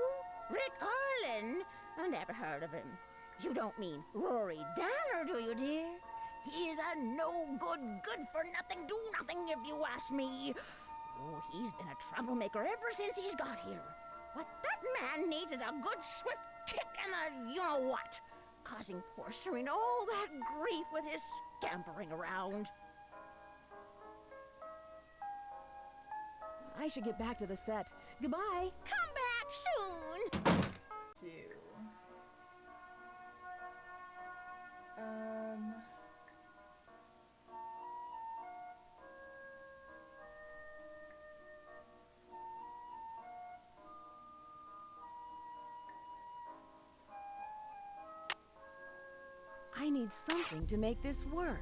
Rick Arlen? I never heard of him. You don't mean Rory Danner, do you, dear? He is a no-good, good-for-nothing, do-nothing, if you ask me. Oh, he's been a troublemaker ever since he's got here. What that man needs is a good swift kick and a you-know-what, causing poor Serena all that grief with his scampering around. I should get back to the set. Goodbye. Come back soon. I need something to make this work.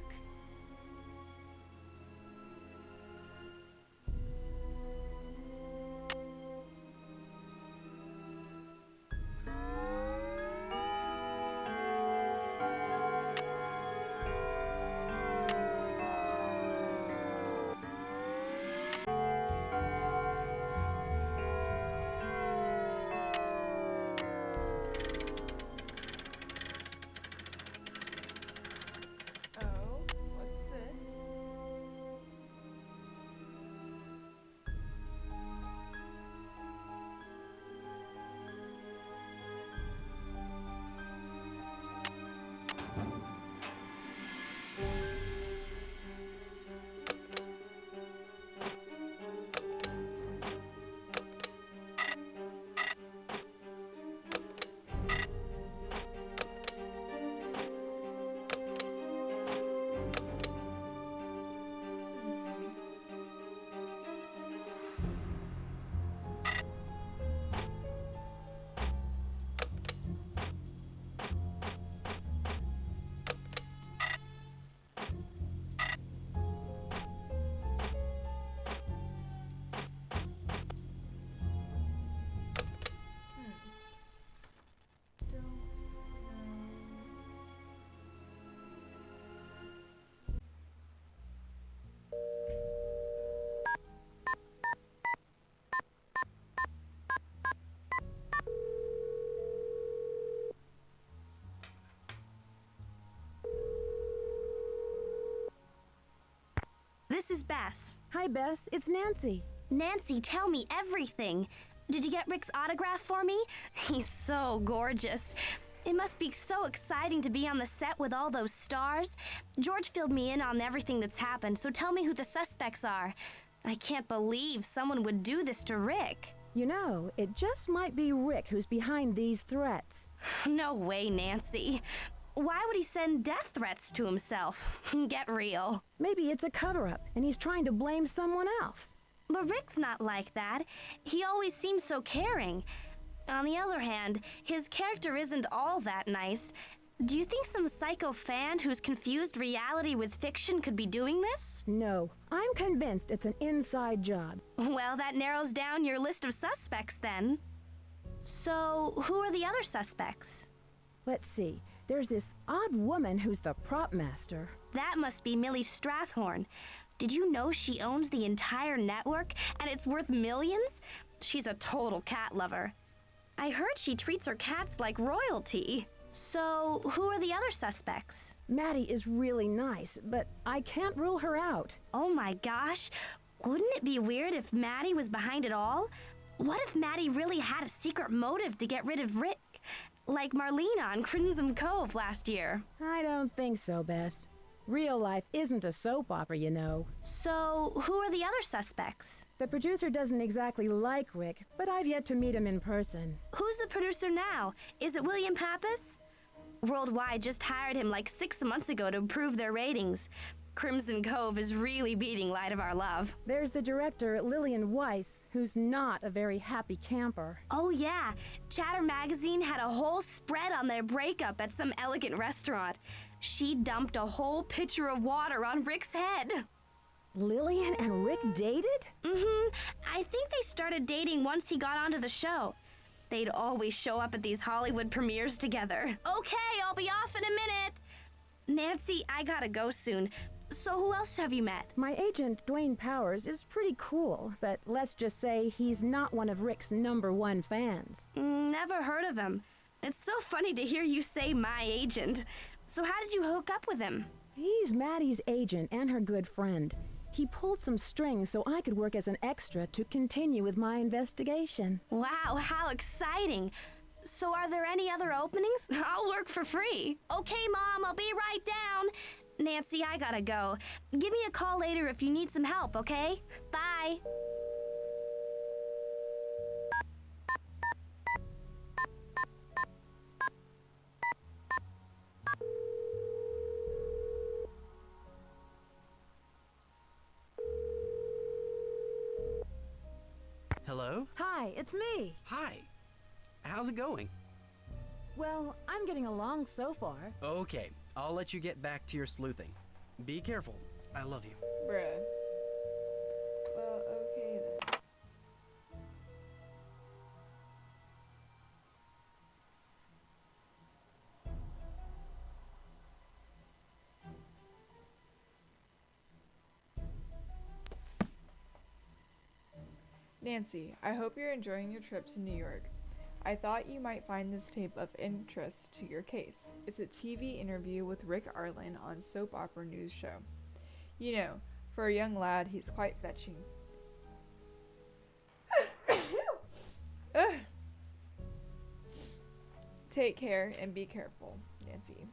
Cass. Hi, Bess. It's Nancy. Nancy, tell me everything. Did you get Rick's autograph for me? He's so gorgeous. It must be so exciting to be on the set with all those stars. George filled me in on everything that's happened, so tell me who the suspects are. I can't believe someone would do this to Rick. You know, it just might be Rick who's behind these threats. No way, Nancy. Why would he send death threats to himself? Get real. Maybe it's a cover-up, and he's trying to blame someone else. But Rick's not like that. He always seems so caring. On the other hand, his character isn't all that nice. Do you think some psycho fan who's confused reality with fiction could be doing this? No, I'm convinced it's an inside job. Well, that narrows down your list of suspects then. So, who are the other suspects? Let's see. There's this odd woman who's the prop master. That must be Millie Strathhorn. Did you know she owns the entire network and it's worth millions? She's a total cat lover. I heard she treats her cats like royalty. So, who are the other suspects? Maddie is really nice, but I can't rule her out. Oh my gosh. Wouldn't it be weird if Maddie was behind it all? What if Maddie really had a secret motive to get rid of Rick? Like Marlena on Crimson Cove last year. I don't think so, Bess. Real life isn't a soap opera, you know. So, who are the other suspects? The producer doesn't exactly like Rick, but I've yet to meet him in person. Who's the producer now? Is it William Pappas? Worldwide just hired him like 6 months ago to improve their ratings. Crimson Cove is really beating Light of Our Love. There's the director, Lillian Weiss, who's not a very happy camper. Oh yeah, Chatter Magazine had a whole spread on their breakup at some elegant restaurant. She dumped a whole pitcher of water on Rick's head. Lillian and Rick dated? I think they started dating once he got onto the show. They'd always show up at these Hollywood premieres together. Okay, I'll be off in a minute. Nancy, I gotta go soon. So who else have you met? My agent, Dwayne Powers, is pretty cool, but let's just say he's not one of Rick's #1 fans. Never heard of him. It's so funny to hear you say my agent. So how did you hook up with him? He's Maddie's agent and her good friend. He pulled some strings so I could work as an extra to continue with my investigation. Wow, how exciting. So are there any other openings? I'll work for free. Okay, Mom, I'll be right down. Nancy, I gotta go. Give me a call later if you need some help, okay? Bye. Hello? Hi, it's me. Hi. How's it going? Well, I'm getting along so far. Okay, I'll let you get back to your sleuthing. Be careful. I love you. Bruh. Well, okay then. Nancy, I hope you're enjoying your trip to New York. I thought you might find this tape of interest to your case. It's a TV interview with Rick Arlen on Soap Opera News Show. You know, for a young lad, he's quite fetching. Take care and be careful, Nancy.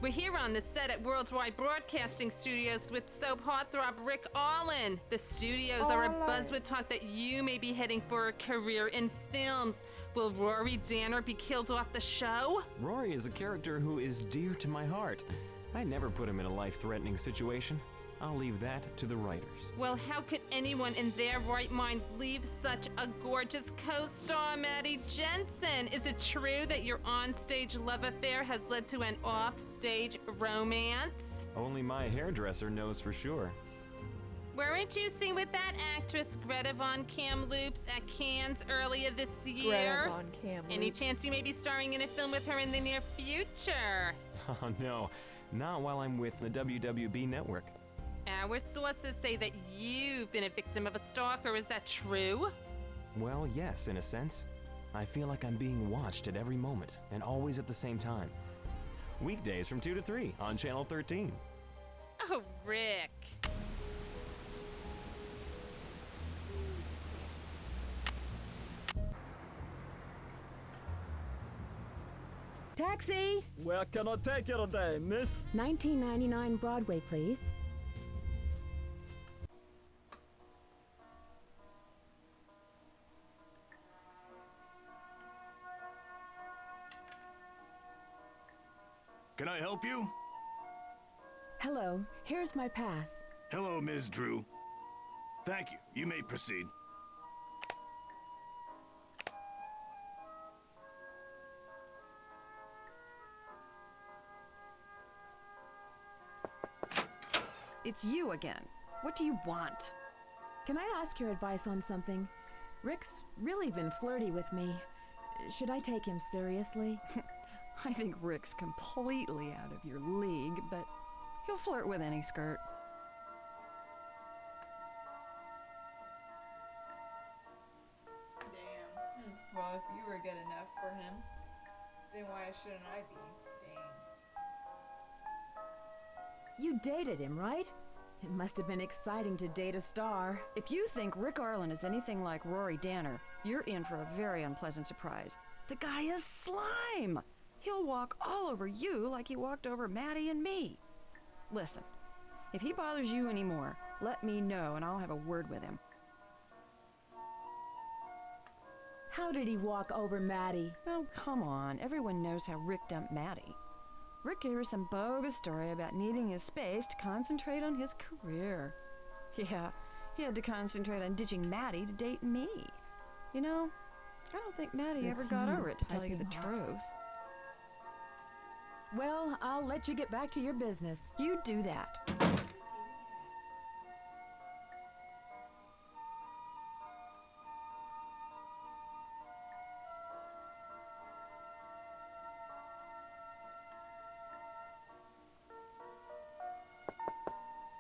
We're here on the set at Worldwide Broadcasting Studios with soap heartthrob Rick Arlen. The studios are abuzz with talk that you may be heading for a career in films. Will Rory Danner be killed off the show? Rory is a character who is dear to my heart. I never put him in a life-threatening situation. I'll leave that to the writers. Well, how could anyone in their right mind leave such a gorgeous co-star, Maddie Jensen? Is it true that your on-stage love affair has led to an off-stage romance? Only my hairdresser knows for sure. Weren't you seen with that actress Greta Von Kamloops at Cannes earlier this year? Greta Von Kamloops. Any chance you may be starring in a film with her in the near future? Oh no, not while I'm with the WWB network. Our sources say that you've been a victim of a stalker. Is that true? Well, yes, in a sense. I feel like I'm being watched at every moment, and always at the same time. Weekdays from 2 to 3 on Channel 13. Oh, Rick. Taxi! Where can I take you today, miss? 1999 Broadway, please. Can I help you? Hello, here's my pass. Hello, Ms. Drew. Thank you. You may proceed. It's you again. What do you want? Can I ask your advice on something? Rick's really been flirty with me. Should I take him seriously? I think Rick's completely out of your league, but he'll flirt with any skirt. Damn. Well, if you were good enough for him, then why shouldn't I be? Dang. You dated him, right? It must have been exciting to date a star. If you think Rick Arlen is anything like Rory Danner, you're in for a very unpleasant surprise. The guy is slime! He'll walk all over you like he walked over Maddie and me. Listen, if he bothers you anymore, let me know and I'll have a word with him. How did he walk over Maddie? Oh, come on. Everyone knows how Rick dumped Maddie. Rick gave her some bogus story about needing his space to concentrate on his career. Yeah, he had to concentrate on ditching Maddie to date me. You know, I don't think Maddie ever got over it, to tell you the truth. Well, I'll let you get back to your business. You do that.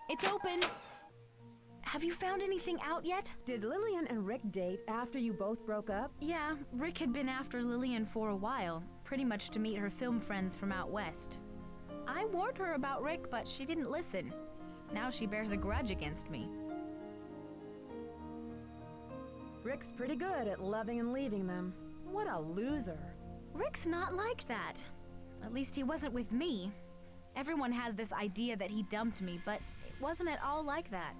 It's open. Have you found anything out yet? Did Lillian and Rick date after you both broke up? Yeah, Rick had been after Lillian for a while, pretty much to meet her film friends from out west. I warned her about Rick, but she didn't listen. Now she bears a grudge against me. Rick's pretty good at loving and leaving them. What a loser. Rick's not like that. At least he wasn't with me. Everyone has this idea that he dumped me, but it wasn't at all like that.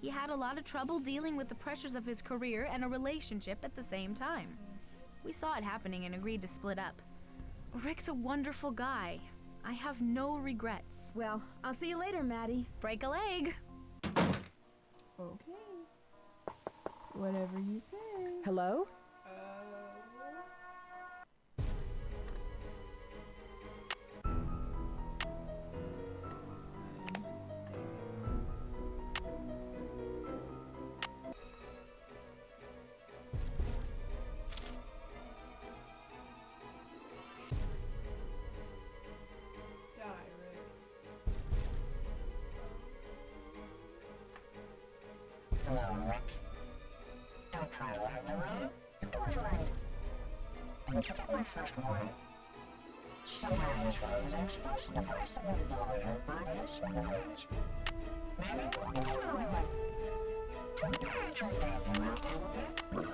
He had a lot of trouble dealing with the pressures of his career and a relationship at the same time. We saw it happening and agreed to split up. Rick's a wonderful guy. I have no regrets. Well, I'll see you later, Maddie. Break a leg. Okay. Whatever you say. Hello? Hello, Rick. Don't try to ride the road. The door's ready. Didn't you get my first warning? Somewhere in this room is an explosive device that will blow your body to smithereens. Maybe you know where we went. Too bad your dad knew out there.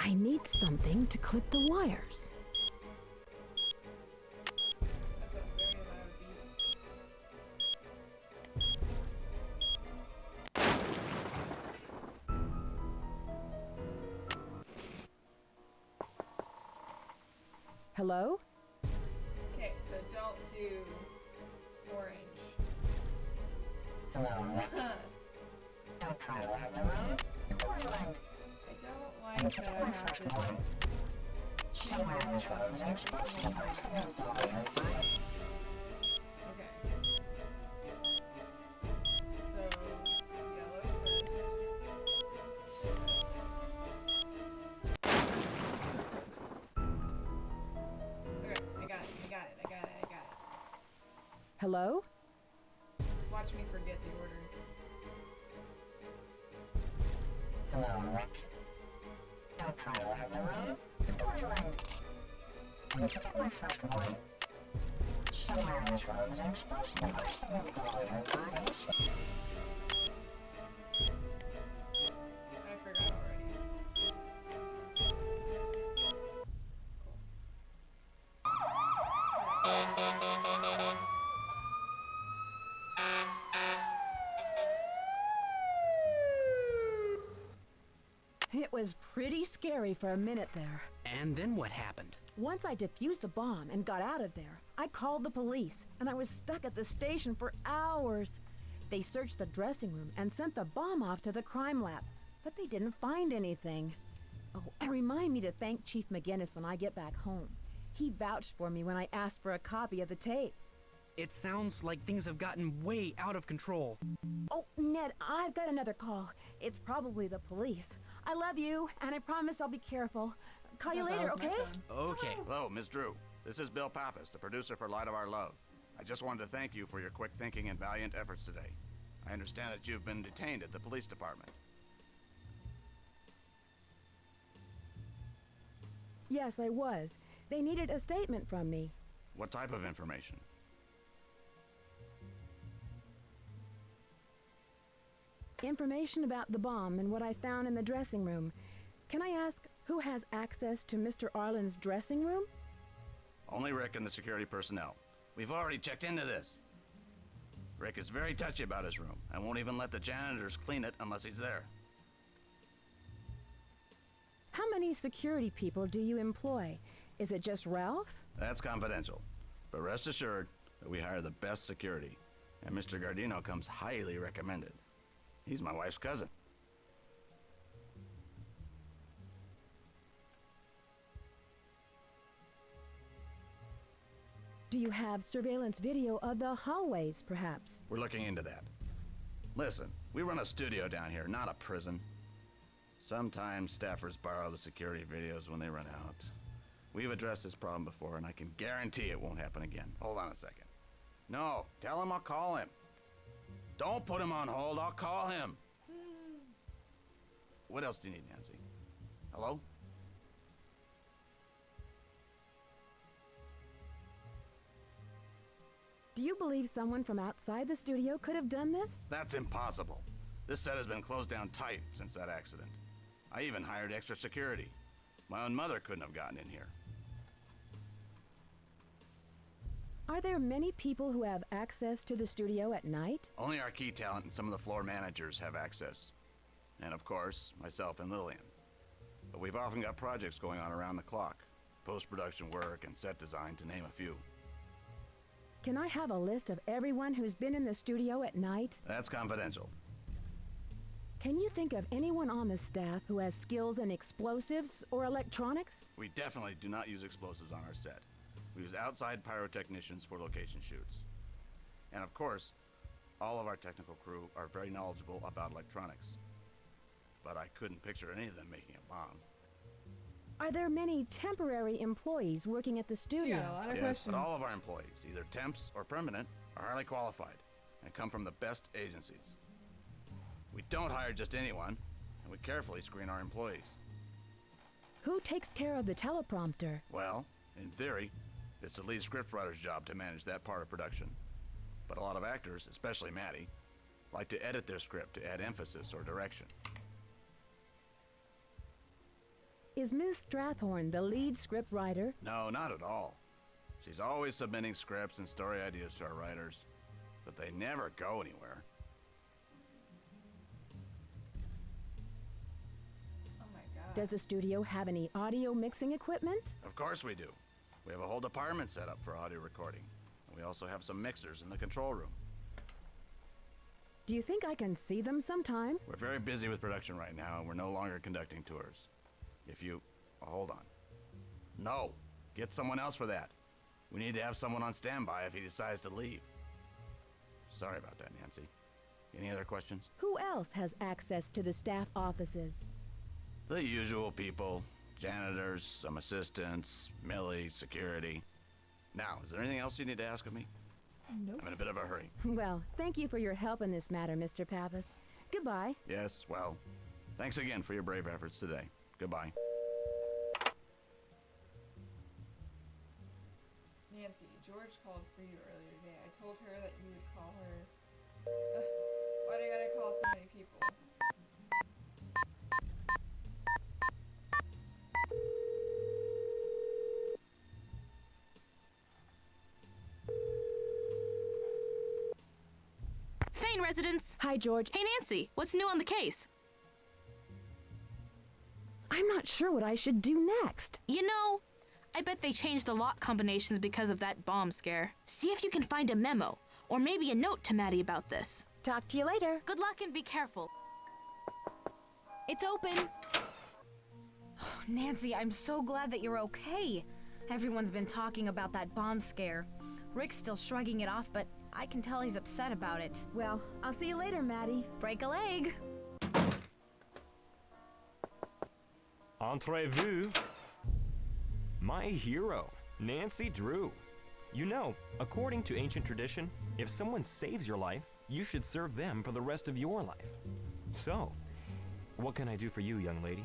I need something to clip the wires. Hello? Okay, so don't do orange. Hello, Rick. Don't try to ride the road. The door's ready. I don't like Didn't you that get I my have first to... warning? Somewhere in this room is an explosive device that will blow your body. Okay. So, yellow first. So Hello? Watch me forget the order. Hello, Rick. Don't try to learn the room. The door's locked. Didn't you get my first warning? Somewhere in this room is an explosive device that will blow your bodies. I forgot already. It was pretty scary for a minute there. And then what happened? Once I defused the bomb and got out of there, I called the police, and I was stuck at the station for hours. They searched the dressing room and sent the bomb off to the crime lab, but they didn't find anything. Oh, and remind me to thank Chief McGinnis when I get back home. He vouched for me when I asked for a copy of the tape. It sounds like things have gotten way out of control. Oh, Ned, I've got another call. It's probably the police. I love you, and I promise I'll be careful. Call you later, okay? Okay. Hello, Miss Drew. This is Bill Pappas, the producer for Light of Our Love. I just wanted to thank you for your quick thinking and valiant efforts today. I understand that you've been detained at the police department. Yes, I was. They needed a statement from me. What type of information? Information about the bomb and what I found in the dressing room. Can I ask who has access to Mr. Arlen's dressing room? Only Rick and the security personnel. We've already checked into this. Rick is very touchy about his room and won't even let the janitors clean it unless he's there. How many security people do you employ? Is it just Ralph? That's confidential. But rest assured that we hire the best security, and Mr. Gardino comes highly recommended. He's my wife's cousin. Do you have surveillance video of the hallways, perhaps? We're looking into that. Listen, we run a studio down here, not a prison. Sometimes staffers borrow the security videos when they run out. We've addressed this problem before, and I can guarantee it won't happen again. Hold on a second. No, tell him I'll call him. Don't put him on hold, I'll call him. What else do you need, Nancy? Hello? Do you believe someone from outside the studio could have done this? That's impossible. This set has been closed down tight since that accident. I even hired extra security. My own mother couldn't have gotten in here. Are there many people who have access to the studio at night? Only our key talent and some of the floor managers have access. And of course, myself and Lillian. But we've often got projects going on around the clock. Post-production work and set design, to name a few. Can I have a list of everyone who's been in the studio at night? That's confidential. Can you think of anyone on the staff who has skills in explosives or electronics? We definitely do not use explosives on our set. We use outside pyrotechnicians for location shoots. And of course, all of our technical crew are very knowledgeable about electronics. But I couldn't picture any of them making a bomb. Are there many temporary employees working at the studio? Yes, but all of our employees, either temps or permanent, are highly qualified and come from the best agencies. We don't hire just anyone, and we carefully screen our employees. Who takes care of the teleprompter? Well, in theory, it's the lead scriptwriter's job to manage that part of production. But a lot of actors, especially Maddie, like to edit their script to add emphasis or direction. Is Ms. Strathhorn the lead scriptwriter? No, not at all. She's always submitting scripts and story ideas to our writers, but they never go anywhere. Oh my god. Does the studio have any audio mixing equipment? Of course we do. We have a whole department set up for audio recording. And we also have some mixers in the control room. Do you think I can see them sometime? We're very busy with production right now, and we're no longer conducting tours. If you... hold on. No! Get someone else for that. We need to have someone on standby if he decides to leave. Sorry about that, Nancy. Any other questions? Who else has access to the staff offices? The usual people. Janitors, some assistants, Millie, security. Now, is there anything else you need to ask of me? Nope. I'm in a bit of a hurry. Well, thank you for your help in this matter, Mr. Pappas. Goodbye. Yes, well, thanks again for your brave efforts today. Goodbye. Nancy, George called for you earlier today. I told her that you would call her. Why do I gotta call so many people? Fane residence. Hi, George. Hey, Nancy. What's new on the case? I'm not sure what I should do next. You know, I bet they changed the lock combinations because of that bomb scare. See if you can find a memo, or maybe a note to Maddie about this. Talk to you later. Good luck and be careful. It's open. Nancy, I'm so glad that you're okay. Everyone's been talking about that bomb scare. Rick's still shrugging it off, but I can tell he's upset about it. Well, I'll see you later, Maddie. Break a leg. Entrez-vous. My hero, Nancy Drew. You know, according to ancient tradition, if someone saves your life, you should serve them for the rest of your life. So, what can I do for you, young lady?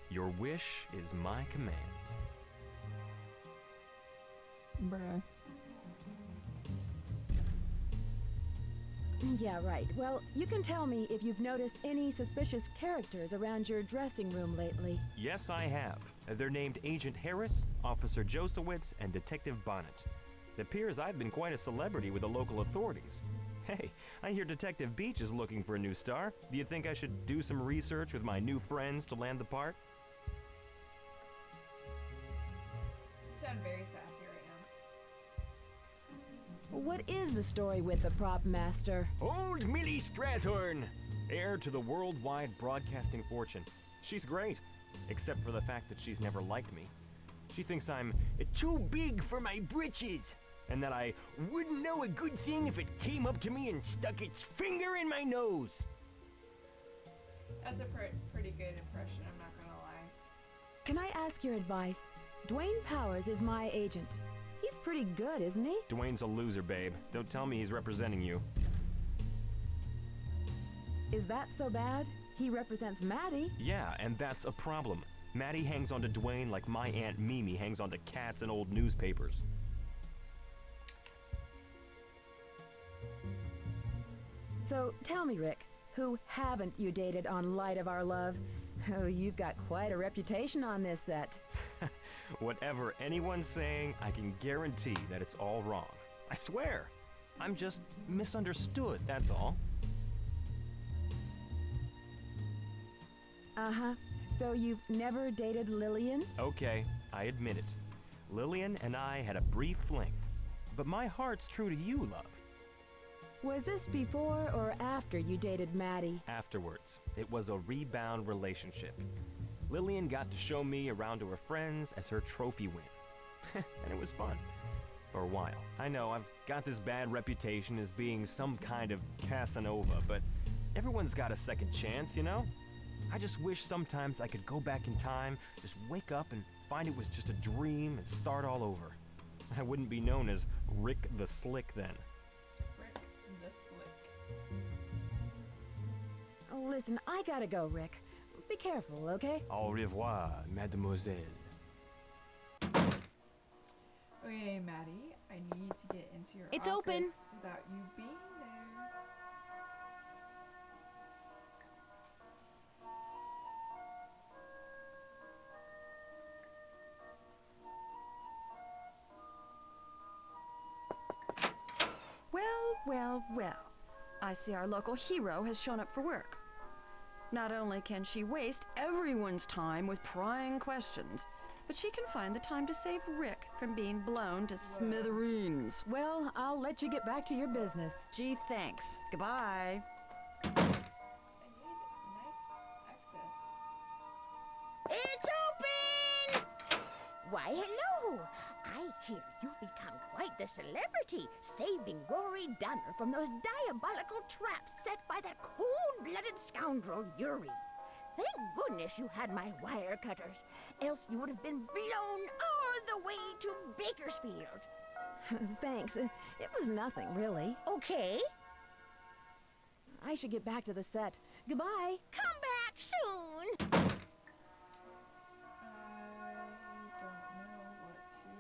Your wish is my command. Bruh. Yeah, right. Well, you can tell me if you've noticed any suspicious characters around your dressing room lately. Yes, I have. They're named Agent Harris, Officer Josowitz, and Detective Bonnet. It appears I've been quite a celebrity with the local authorities. Hey, I hear Detective Beach is looking for a new star. Do you think I should do some research with my new friends to land the part? You sound very sassy right now. What is the story with the prop master? Old Millie Strathorn, heir to the worldwide broadcasting fortune. She's great, except for the fact that she's never liked me. She thinks I'm too big for my britches, and that I wouldn't know a good thing if it came up to me and stuck its finger in my nose. That's a pretty good impression, I'm not gonna lie. Can I ask your advice? Dwayne Powers is my agent. He's pretty good, isn't he? Dwayne's a loser, babe. Don't tell me he's representing you. Is that so bad? He represents Maddie. Yeah, and that's a problem. Maddie hangs on to Dwayne like my Aunt Mimi hangs on to cats and old newspapers. So tell me, Rick, who haven't you dated on Light of Our Love? Oh, you've got quite a reputation on this set. Whatever anyone's saying, I can guarantee that it's all wrong. I swear. I'm just misunderstood, that's all. Uh-huh. So you've never dated Lillian? Okay, I admit it. Lillian and I had a brief fling. But my heart's true to you, love. Was this before or after you dated Maddie? Afterwards. It was a rebound relationship. Lillian got to show me around to her friends as her trophy win. And it was fun. For a while. I know I've got this bad reputation as being some kind of Casanova, but everyone's got a second chance, you know? I just wish sometimes I could go back in time, just wake up and find it was just a dream and start all over. I wouldn't be known as Rick the Slick then. Rick the Slick. Oh, listen, I gotta go, Rick. Be careful, okay? Au revoir, mademoiselle. Okay, Maddie, I need to get into your It's office open. without you being there. Well. I see our local hero has shown up for work. Not only can she waste everyone's time with prying questions, but she can find the time to save Rick from being blown to smithereens. Well, I'll let you get back to your business. Gee, thanks. Goodbye. I need night access. It's open! Why, hello! I hear you've become quite the celebrity, saving Rory Dunner from those diabolical traps set by that cold-blooded scoundrel, Yuri. Thank goodness you had my wire cutters, else you would have been blown all the way to Bakersfield. Thanks. It was nothing, really. Okay. I should get back to the set. Goodbye. Come back soon. I don't know what to do.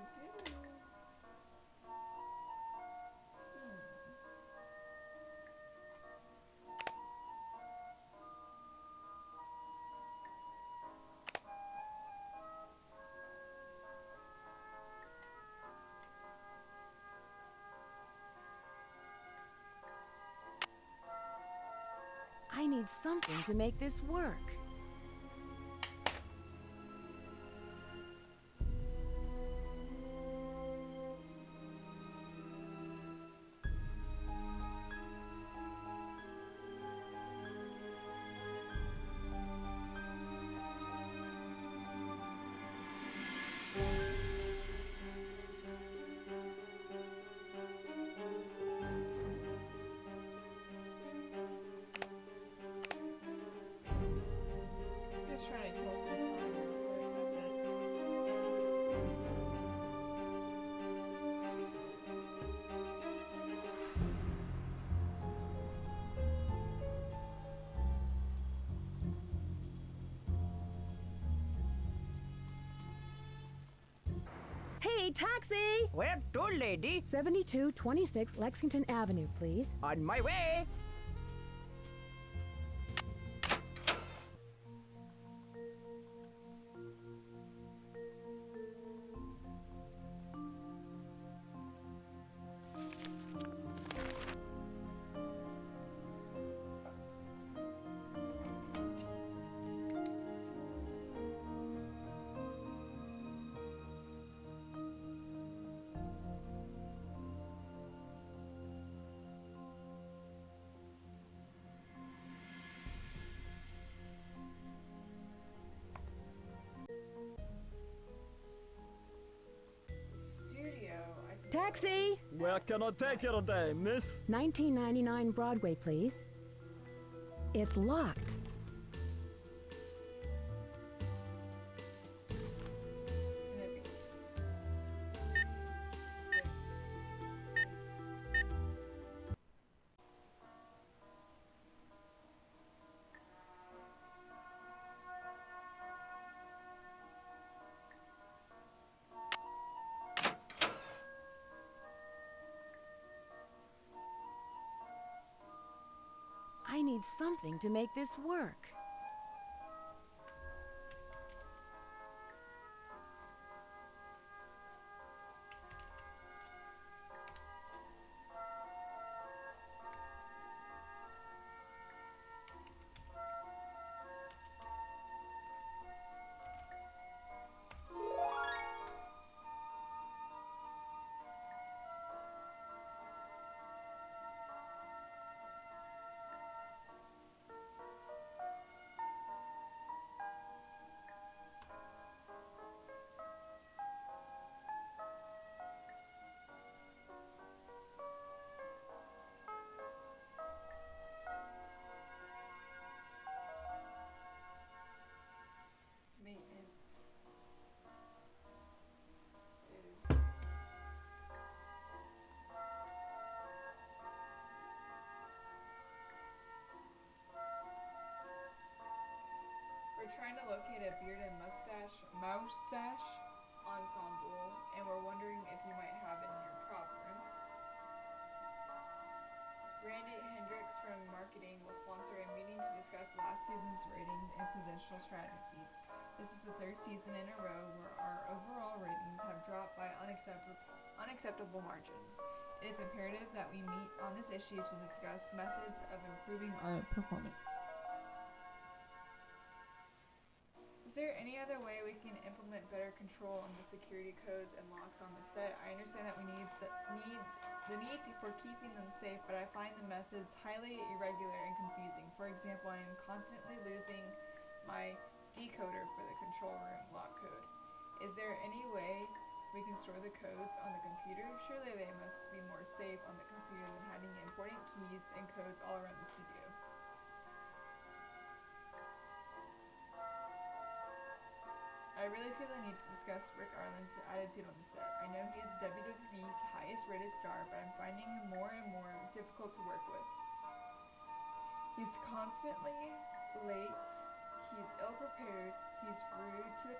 I need something to make this work. Just trying to kill some time real quick, that's it. Hey, taxi! Where to, lady? 7226 Lexington Avenue, please. On my way. Studio, Taxi! Where can I take you today, miss? 1999 Broadway, please. It's locked. it's gonna be 6. I need something to make this work. Maintenance is we're trying to locate a beard and moustache ensemble, and we're wondering if you might have it in your prop room. Randy Hendricks from marketing will sponsor a meeting to discuss last season's ratings and promotional strategies. This is the 3rd season in a row where our overall ratings have dropped by unacceptable margins. It is imperative that we meet on this issue to discuss methods of improving our performance. Is there any other way we can implement better control on the security codes and locks on the set? I understand that we need the need for keeping them safe, but I find the methods highly irregular and confusing. For example, I am constantly losing my decoder for the control room lock code. Is there any way we can store the codes on the computer? Surely they must be more safe on the computer than hiding important keys and codes all around the studio. I really feel the need to discuss Rick Arlen's attitude on the set. I know he is WWE's highest rated star, but I'm finding him more and more difficult to work with. He's constantly late, he's ill-prepared, he's rude to the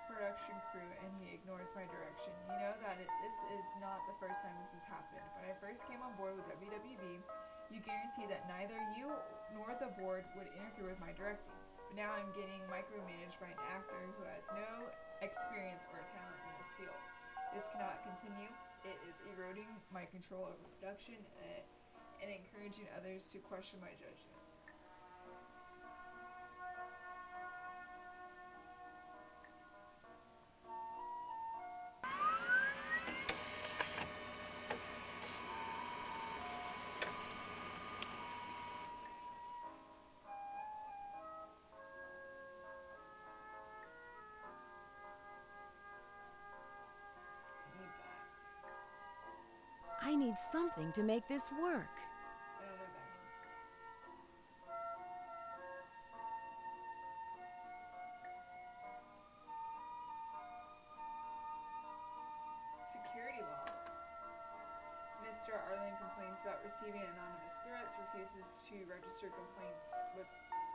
production crew, and he ignores my direction. You know that this is not the first time this has happened. When I first came on board with WWE, you guaranteed that neither you nor the board would interfere with my directing. But now I'm getting micromanaged by an actor who has no experience or talent in this field. This cannot continue. It is eroding my control over production and encouraging others to question my judgment. I need something to make this work. Security log. Mr. Arlen complains about receiving anonymous threats, refuses to register complaints with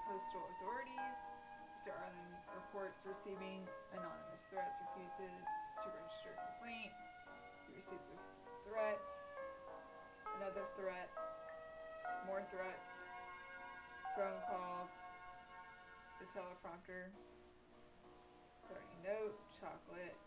postal authorities. Mr. Arlen reports receiving anonymous threats, refuses to register a complaint. He receives a threat, another threat, more threats, phone calls, the teleprompter, 30 note, chocolate.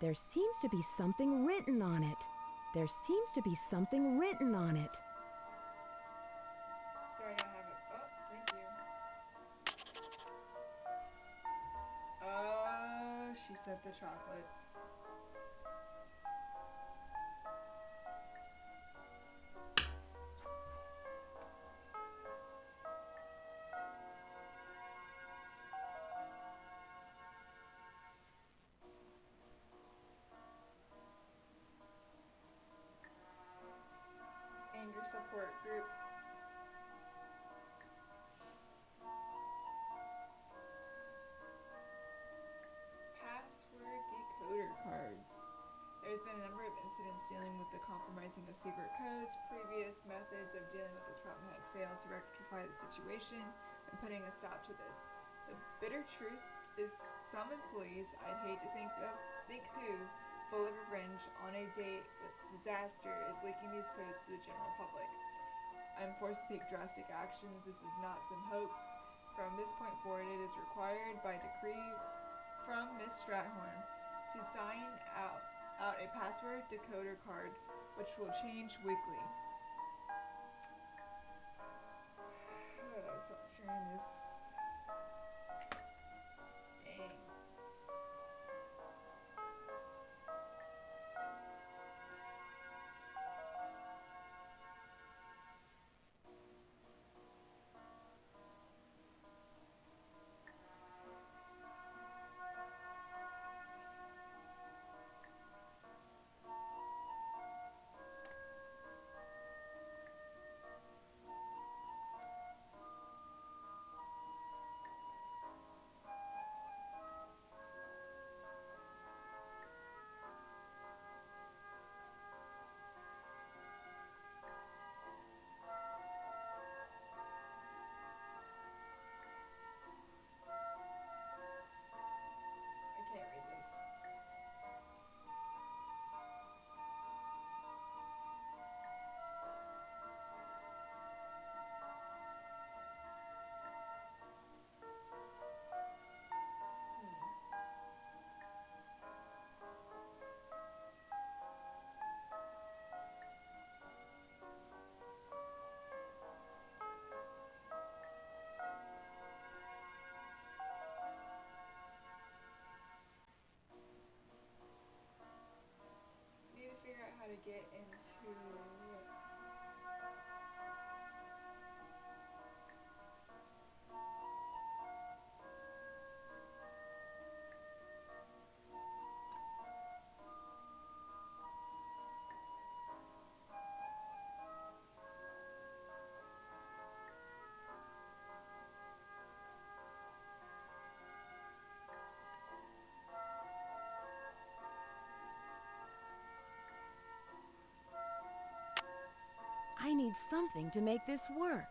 There seems to be something written on it. There seems to be something written on it. Do I not have it? Oh, thank you. Oh, she sent the chocolates. Anger support group. Password decoder cards. There's been a number of incidents dealing with the compromising of secret codes. Previous methods of dealing with this problem had failed to rectify the situation and putting a stop to this. The bitter truth is some employees I'd hate to think who, full of revenge on a date with disaster, is leaking these codes to the general public. I'm forced to take drastic actions. This is not some hoax. From this point forward, it is required by decree from Miss Strathorn to sign out a password decoder card, which will change weekly. So I'm sharing this. Dang. to get into I need something to make this work.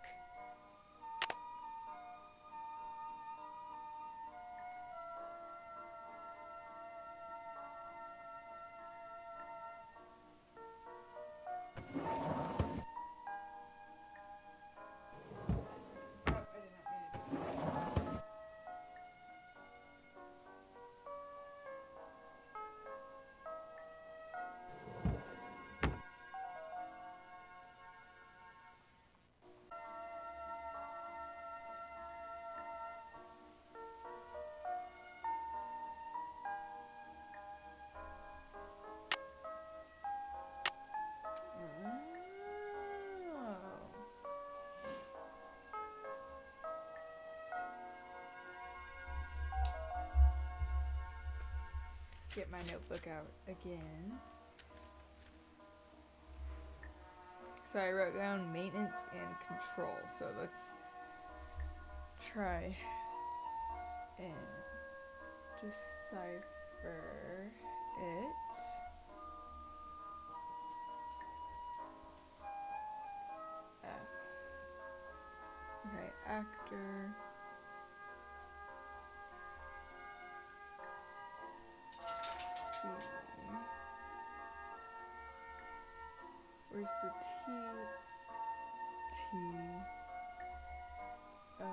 get my notebook out again. So I wrote down maintenance and control. So let's try and decipher it. F. Okay, actor. Where's the T? T. O.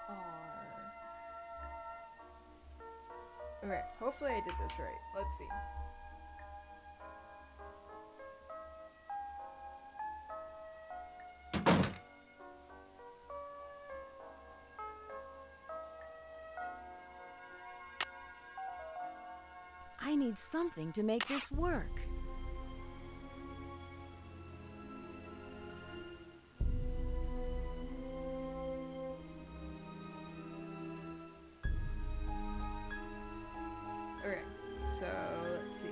R. Okay, hopefully I did this right. Let's see. I need something to make this work. Okay, so let's see.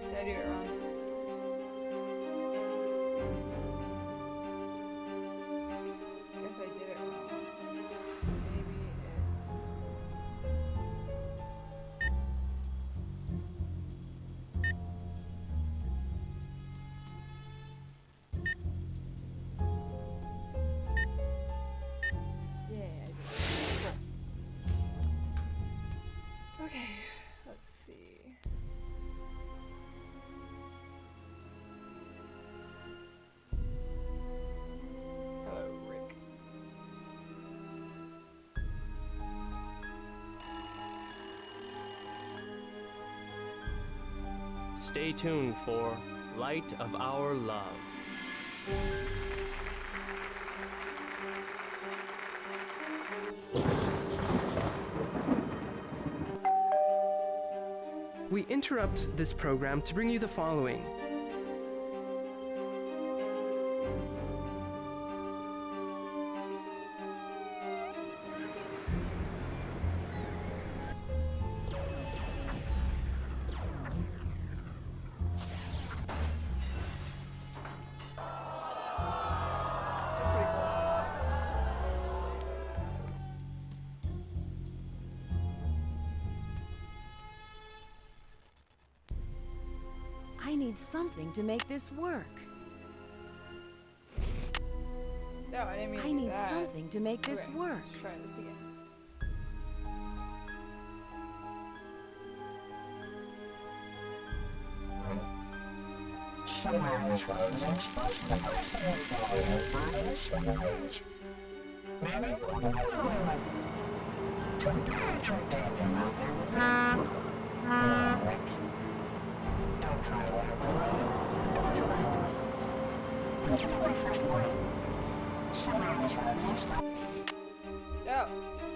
Did I do it wrong? Guess I did it wrong. Maybe it's... Yeah, I did it. Cool. Okay, let's see. Hello, Rick. Stay tuned for Light of Our Love. We interrupt this program to bring you the following. That's pretty cool. I need something to make this work. No, I didn't mean to I do need that. something to make this Okay, work. let's try this again. Somewhere on this road is an explosive device that will blow your body to smithereens. Manny on the island. To encourage your debut out there with me. No, Rick. Don't try to learn the road. Doors are open. Did you get my first warning? Somehow this road's exposed. Oh.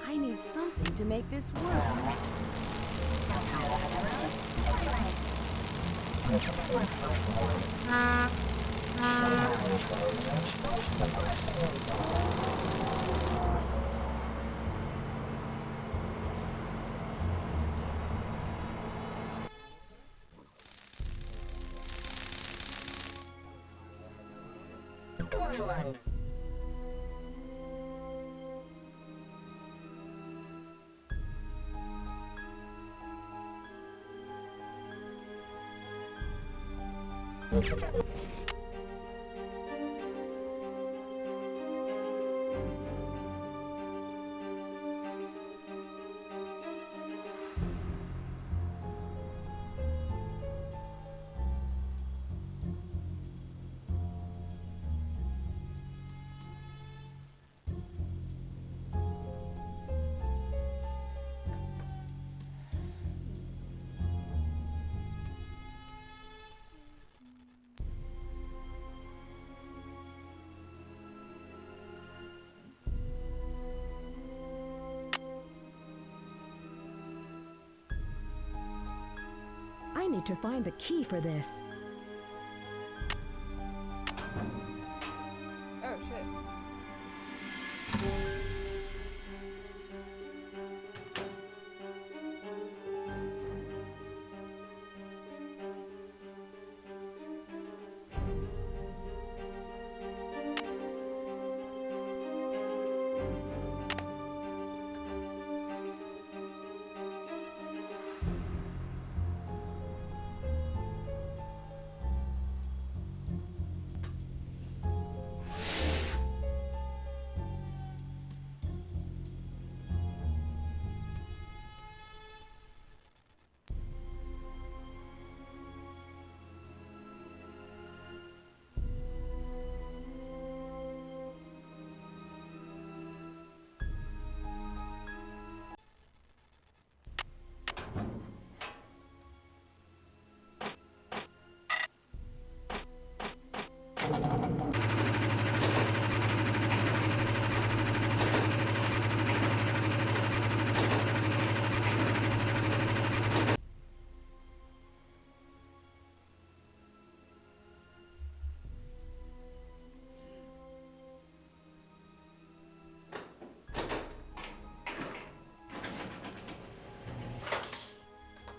I need something to make this work. Don't try to learn the road. Doors are open. Did you get my first warning? Somehow this road's exposed before I say it. Doors are open. Did you get my I need to find the key for this. Oh, shit.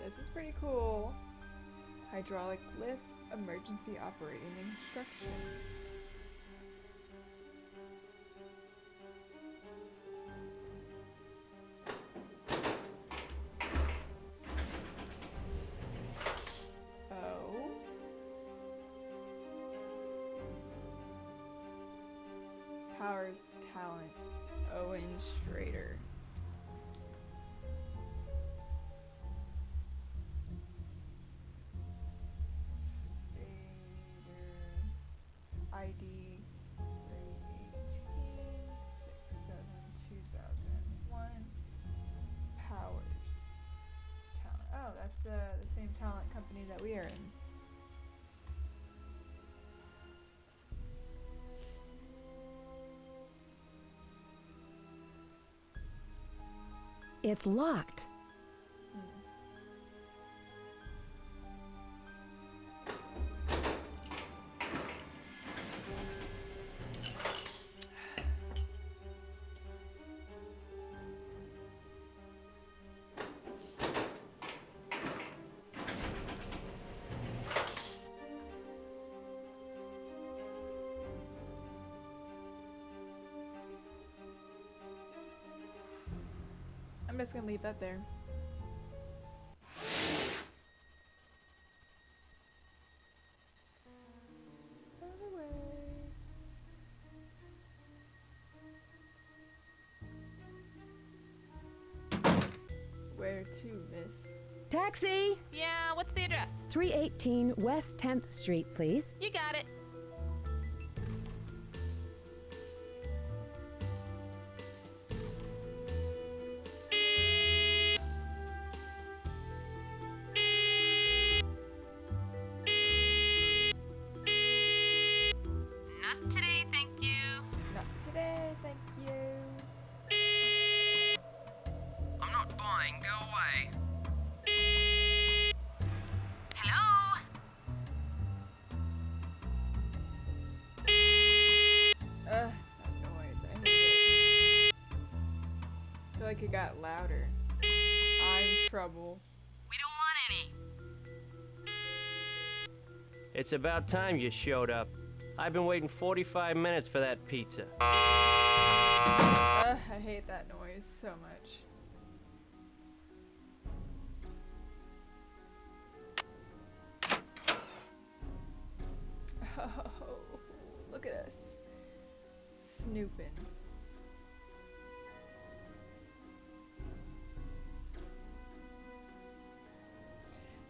This is pretty cool. Hydraulic lift, emergency operating instructions. Oh. Powers talent, Owen Strader. ID 318-67-2001. Powers talent. Oh, that's the same talent company that we are in. It's locked. I'm just gonna leave that there. Where to, miss? Taxi! Yeah, what's the address? 318 West 10th Street, please. You got it. like it got louder. I'm trouble. We don't want any. It's about time you showed up. I've been waiting 45 minutes for that pizza. I hate that noise so much. Oh, look at us. Snooping.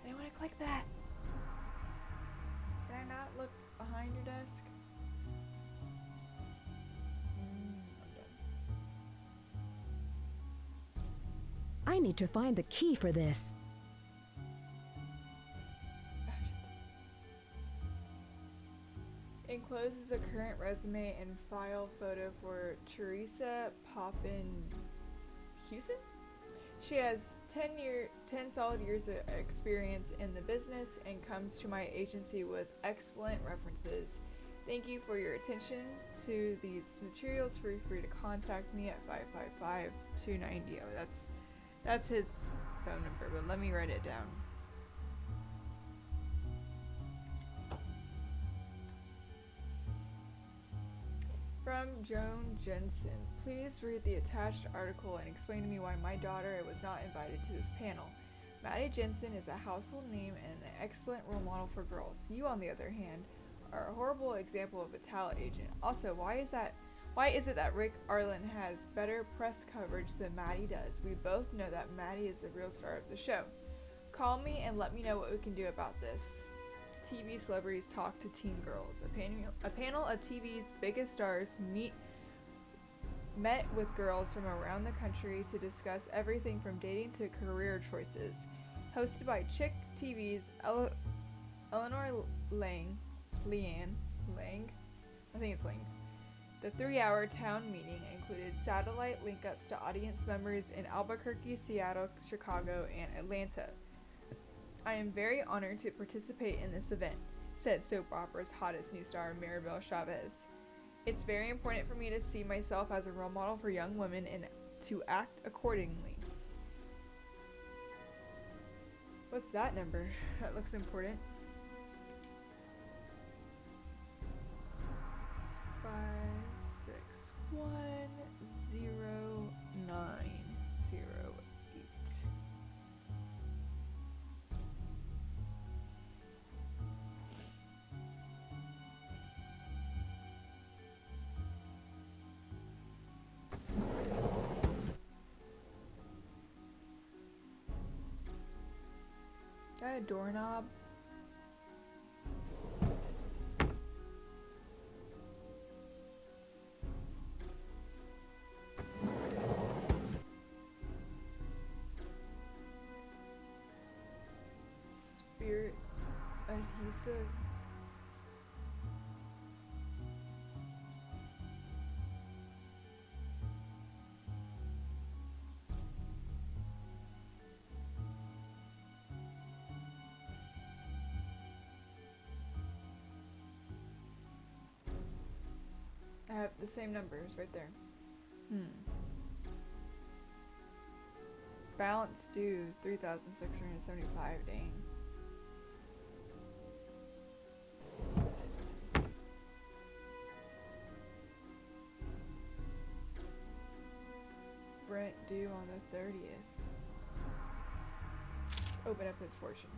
I want to click that. Can I not look behind your desk? I'm done. I need to find the key for this. Enclosed is a current resume and file photo for Teresa Poppin Hewson. She has 10 solid years of experience in the business and comes to my agency with excellent references. Thank you for your attention to these materials. Feel free to contact me at 555-290. That's his phone number, but let me write it down. From Joan Jensen. Please read the attached article and explain to me why my daughter was not invited to this panel. Maddie Jensen is a household name and an excellent role model for girls. You, on the other hand, are a horrible example of a talent agent. Also, why is it that Rick Arlen has better press coverage than Maddie does? We both know that Maddie is the real star of the show. Call me and let me know what we can do about this. TV celebrities talk to teen girls. A panel of TV's biggest stars met with girls from around the country to discuss everything from dating to career choices. Hosted by Chick TV's Eleanor Leanne Lang, I think it's Lang. The 3-hour town meeting included satellite link-ups to audience members in Albuquerque, Seattle, Chicago, and Atlanta. I am very honored to participate in this event, said soap opera's hottest new star Maribel Chavez. It's very important for me to see myself as a role model for young women and to act accordingly. What's that number? That looks important. 5610908. Got a doorknob. Spirit adhesive. I have the same numbers right there. Balance due 3,675, dang. Rent due on the 30th. Let's open up his fortune.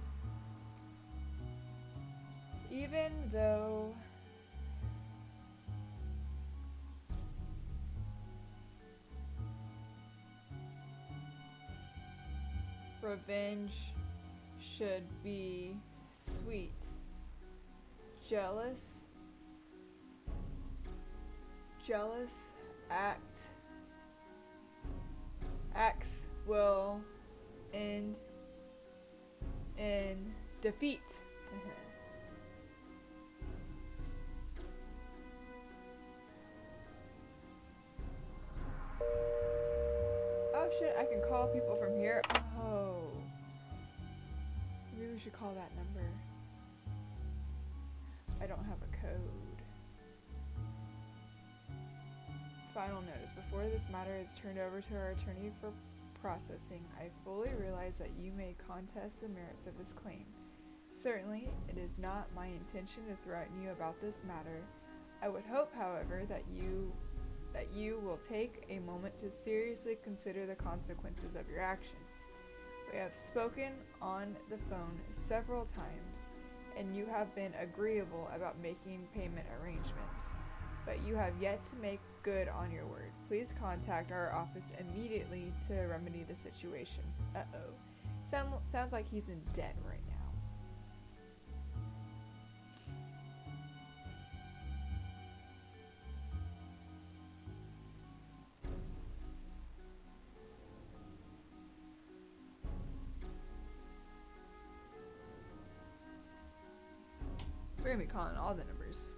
Even though revenge should be sweet, jealous acts will end in defeat. Oh shit, I can call people from here. Oh. Maybe we should call that number. I don't have a code. final notice. Before this matter is turned over to our attorney for processing, I fully realize that you may contest the merits of this claim. Certainly, it is not my intention to threaten you about this matter. I would hope, however, that you will take a moment to seriously consider the consequences of your actions. We have spoken on the phone several times, and you have been agreeable about making payment arrangements, but you have yet to make good on your word. Please contact our office immediately to remedy the situation. Uh-oh. Sounds like he's in debt right now. We're gonna be calling all the numbers.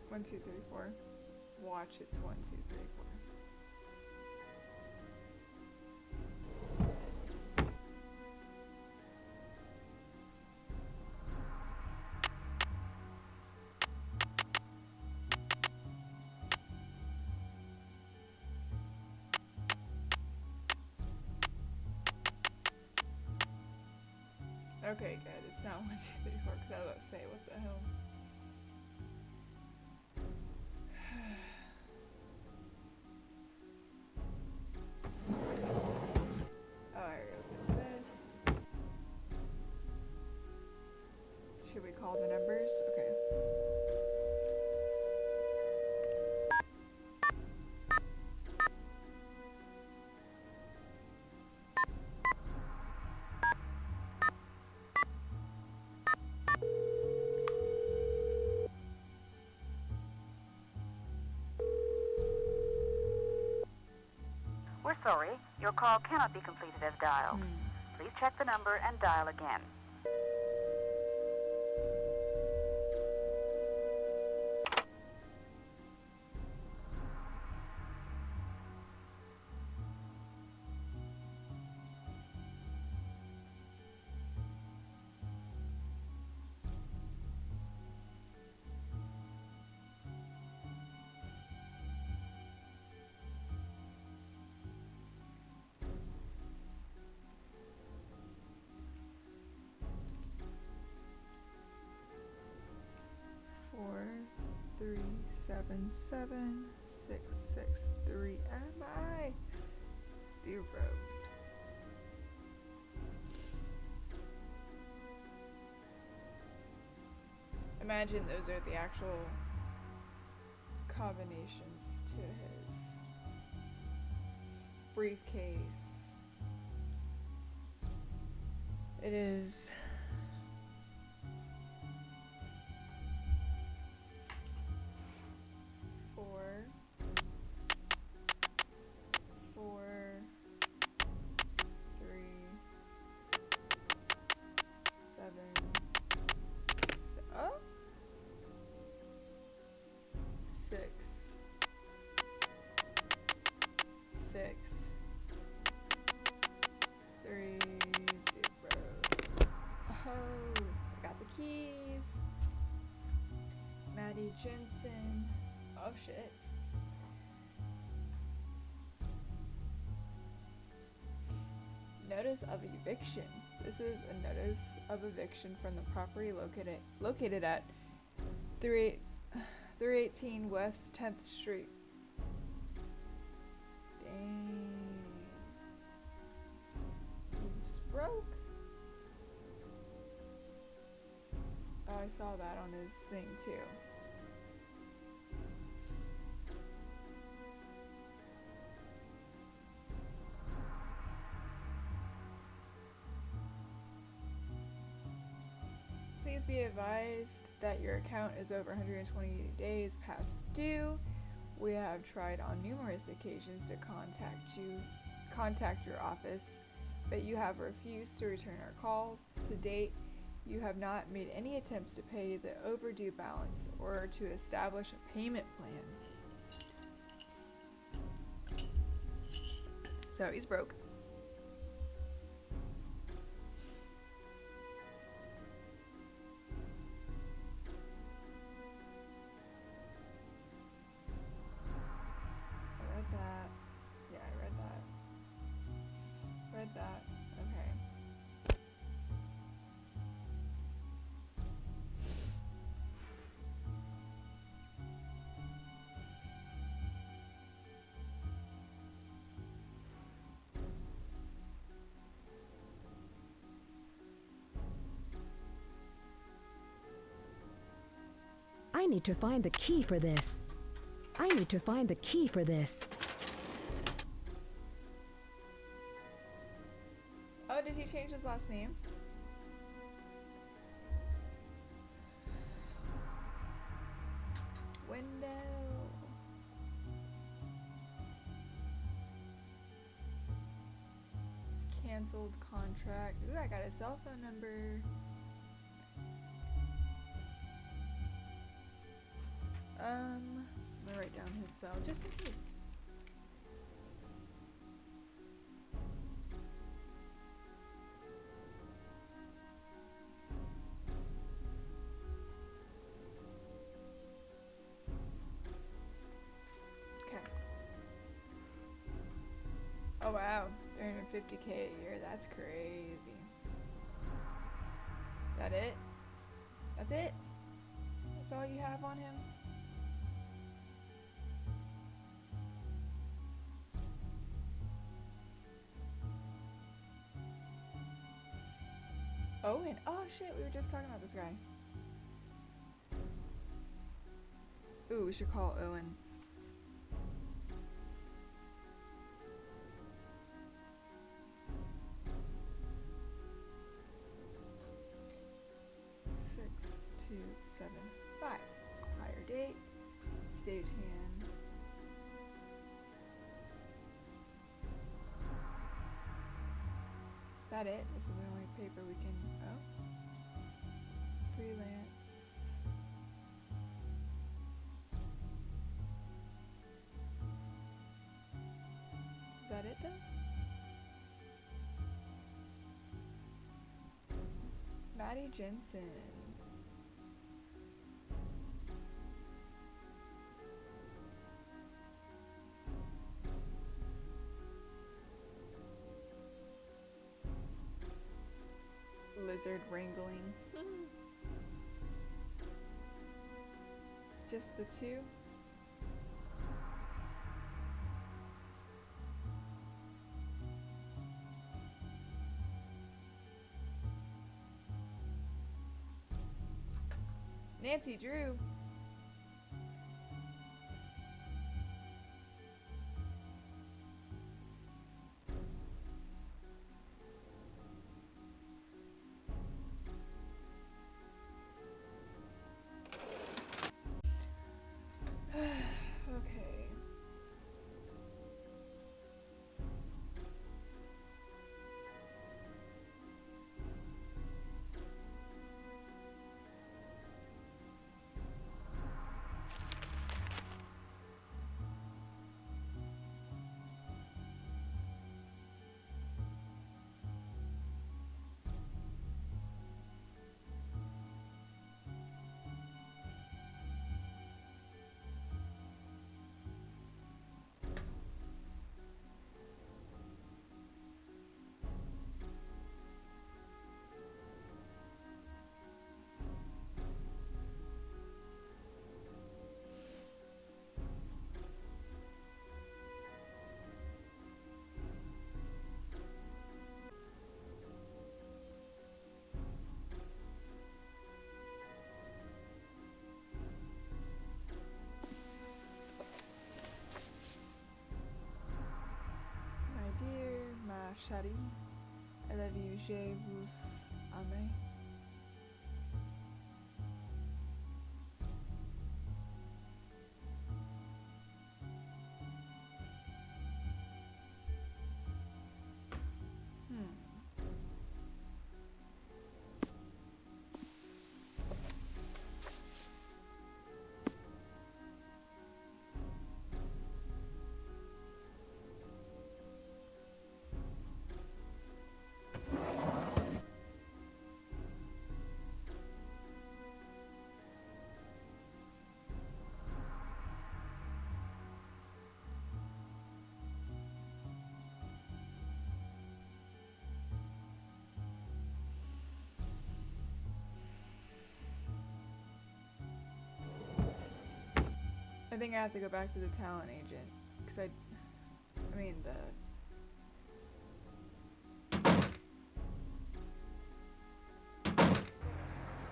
One, two, three, four. Watch, it's 1, 2, 3, 4. Okay, good. It's not 1, 2, 3, 4. Because I was about to say, what the hell? Should we call the numbers? Okay. We're sorry. Your call cannot be completed as dialed. Please check the number and dial again. Four, 3, 7, 7, 6, 6, 3. MI 0. Imagine those are the actual combinations to his briefcase. It is 4, 4, 3, 7, oh, 6, 6, 3, 0. Oh, I got the keys. Maddie Jensen. Oh shit. Notice of eviction. This is a notice of eviction from the property located at 318 West 10th Street. Dang. Who's broke? Oh, I saw that on his thing too. Please be advised that your account is over 120 days past due. We have tried on numerous occasions to contact your office, but you have refused to return our calls. To date, you have not made any attempts to pay the overdue balance or to establish a payment plan. So he's broke. I read that. Yeah, I read that. Read that. Okay. I need to find the key for this. I need to find the key for this. Oh, did he change his last name? Window. It's canceled contract. Ooh, I got a cell phone number. I'm gonna write down his cell just in case. Okay. Oh wow, 350K a year, that's crazy. That it? That's it? That's all you have on him? Owen. Oh shit, we were just talking about this guy. Ooh, we should call Owen. Six, 2, 7, 5. Hire date. Stagehand. Is that it? This is the only paper we can. Oh. Freelance. Is that it though? Maddie Jensen. Lizard wrangling. Just the two? Nancy Drew. Okay. Chérie, I love you, je vous aime. I think I have to go back to the talent agent. Because I mean,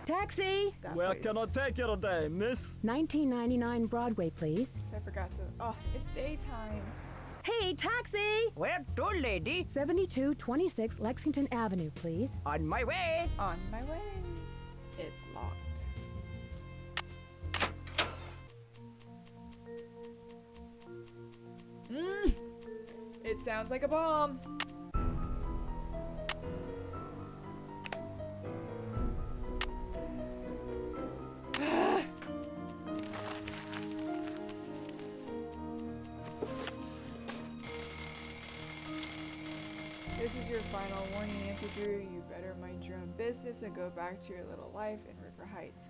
Taxi! that Where place. can I take you today, miss? 1999 Broadway, please. I forgot to. Oh, it's daytime. Hey, taxi! Where to, lady? 7226 Lexington Avenue, please. On my way. On my way. It's locked. It sounds like a bomb. This is your final warning, Nancy Drew. You better mind your own business and go back to your little life in River Heights.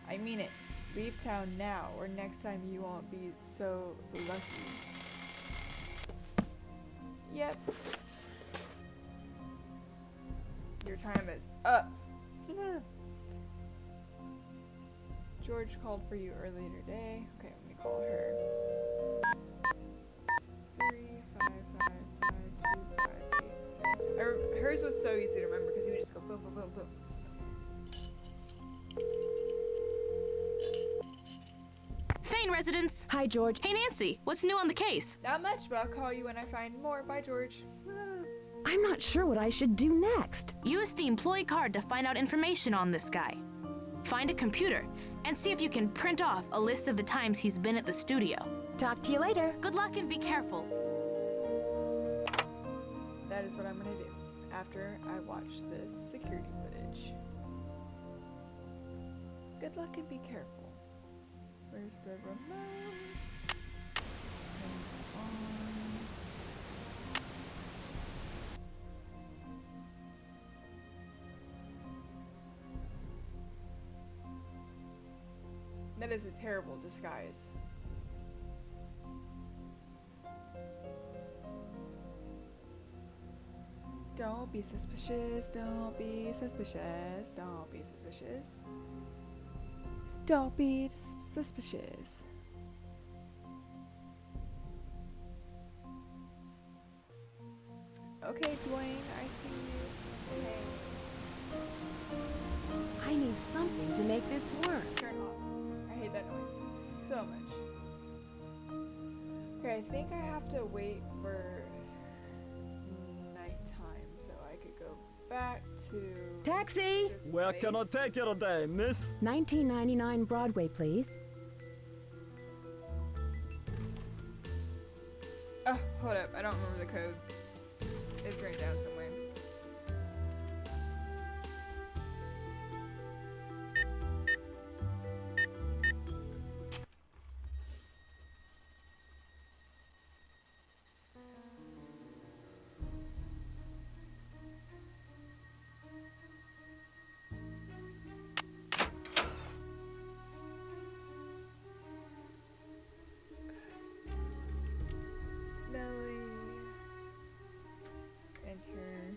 I mean it. Leave town now, or next time you won't be so lucky. Yep. Your time is up. George called for you earlier today. Okay, let me call her. 3555258. Hers was so easy to remember because you would just go boom, boom, boom, boom. Thane residence. Hi, George. Hey, Nancy. What's new on the case? Not much, but I'll call you when I find more. Bye, George. I'm not sure what I should do next. Use the employee card to find out information on this guy. Find a computer and see if you can print off a list of the times he's been at the studio. Talk to you later. Good luck and be careful. That is what I'm gonna do after I watch this security footage. Good luck and be careful. Where's the remote? Turn it on. That is a terrible disguise. Don't be suspicious, don't be suspicious, don't be suspicious. Don't be suspicious. Okay, Dwayne, I see you. Okay. I need something to make this work. Turn off. I hate that noise so much. Okay, I think I have to wait for nighttime so I could go back to Taxi! this Where can I place. take you today, miss? 1999 Broadway, please. Oh, hold up. I don't remember the code. It's written down somewhere. Nelly. Enter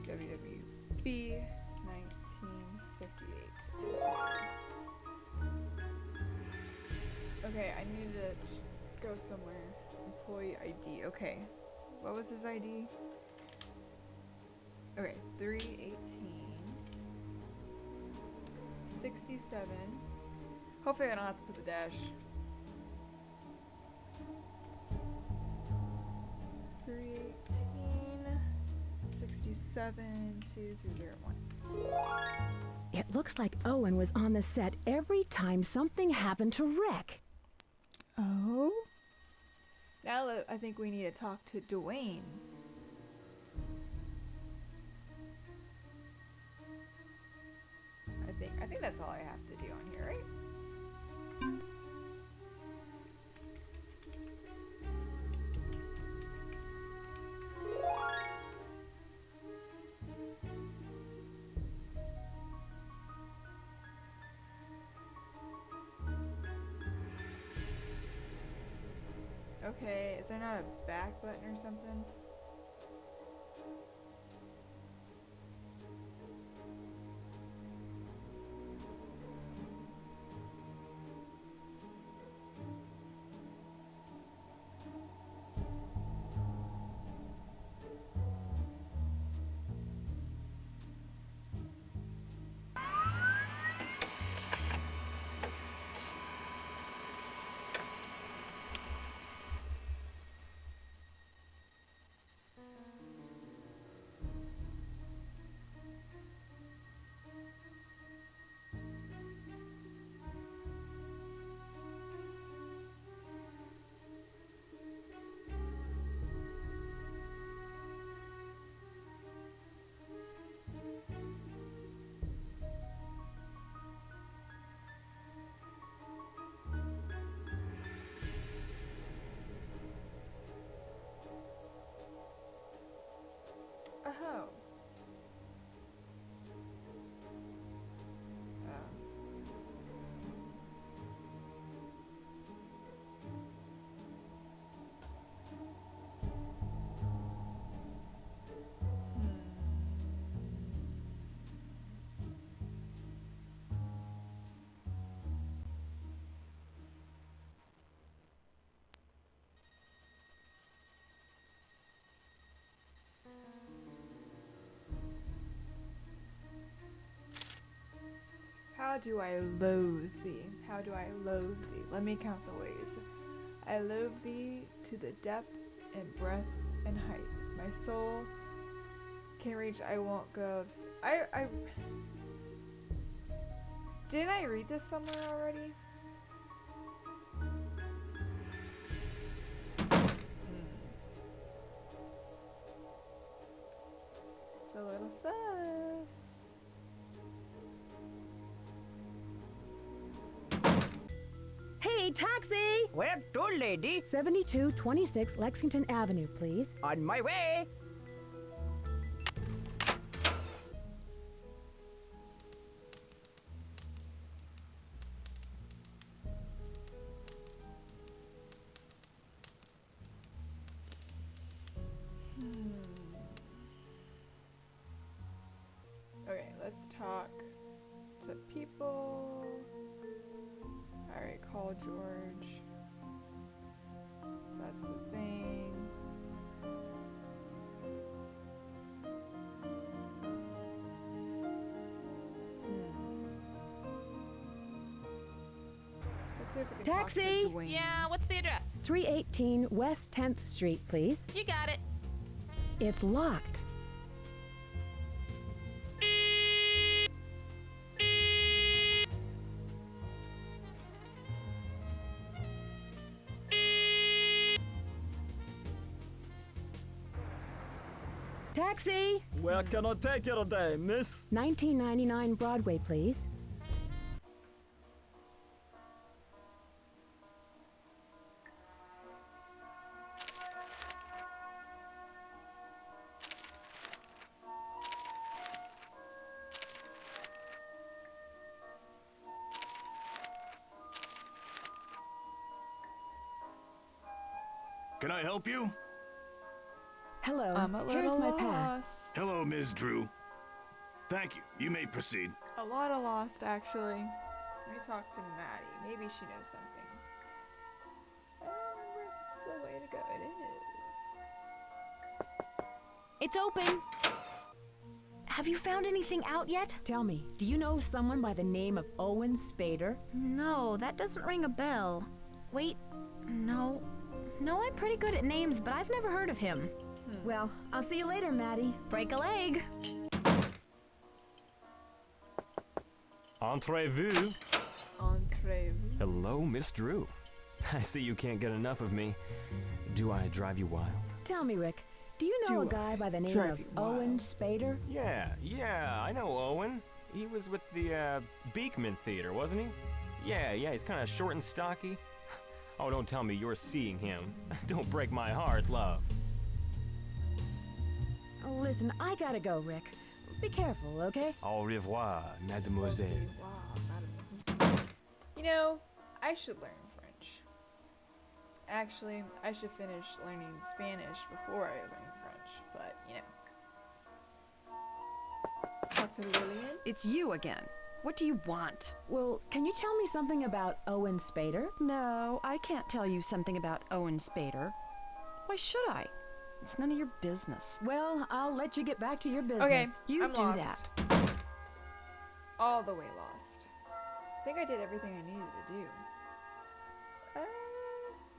WWB 1958. Okay, I need to go somewhere. Employee ID. Okay. What was his ID? Okay, 318 67. Hopefully I don't have to put the dash. 318 67 2001. It looks like Owen was on the set every time something happened to Rick. Oh? Now I think we need to talk to Dwayne. I think that's all I have to do on here, right? Okay, is there not a back button or something? How do I loathe thee? How do I loathe thee? Let me count the ways. I loathe thee to the depth and breadth and height. My soul can reach, I won't go. I didn't I read this somewhere already? It's a little sus. Hey, taxi! Where to, lady? 7226 Lexington Avenue, please. On my way! Okay, let's talk to people. Alright, call George. That's the thing. Let's see if we can Taxi! talk to Dwayne. Yeah, what's the address? 318 West 10th Street, please. You got it. It's locked. Taxi! Where can I take you today, miss? 1999 Broadway, please. Can I help you? Hello. I'm a Here's little my pass. lost. Hello, Ms. Drew. Thank you. You may proceed. A lot of lost, actually. Let me talk to Maddie. Maybe she knows something. I don't remember if this is the way to go. It is. It's open. Have you found anything out yet? Tell me, do you know someone by the name of Owen Spader? No, that doesn't ring a bell. Wait, no. No, I'm pretty good at names, but I've never heard of him. Well, I'll see you later, Maddie. Break a leg. Entrez-vous. Entrez-vous. Hello, Miss Drew. I see you can't get enough of me. Do I drive you wild? Tell me, Rick, do you know a guy by the name drive of you wild? Owen Spader? Yeah, I know Owen. He was with the Beekman Theater, wasn't he? Yeah, he's kind of short and stocky. Oh, don't tell me you're seeing him. Don't break my heart, love. Listen, I gotta go, Rick. Be careful, okay? Au revoir, mademoiselle. You know, I should learn French. Actually, I should finish learning Spanish before I learn French, but, you know. Talk to Lillian? It's you again. What do you want? Well, can you tell me something about Owen Spader? No, I can't tell you something about Owen Spader. Why should I? It's none of your business. Well, I'll let you get back to your business. Okay, You I'm do lost. that. All the way lost. I think I did everything I needed to do.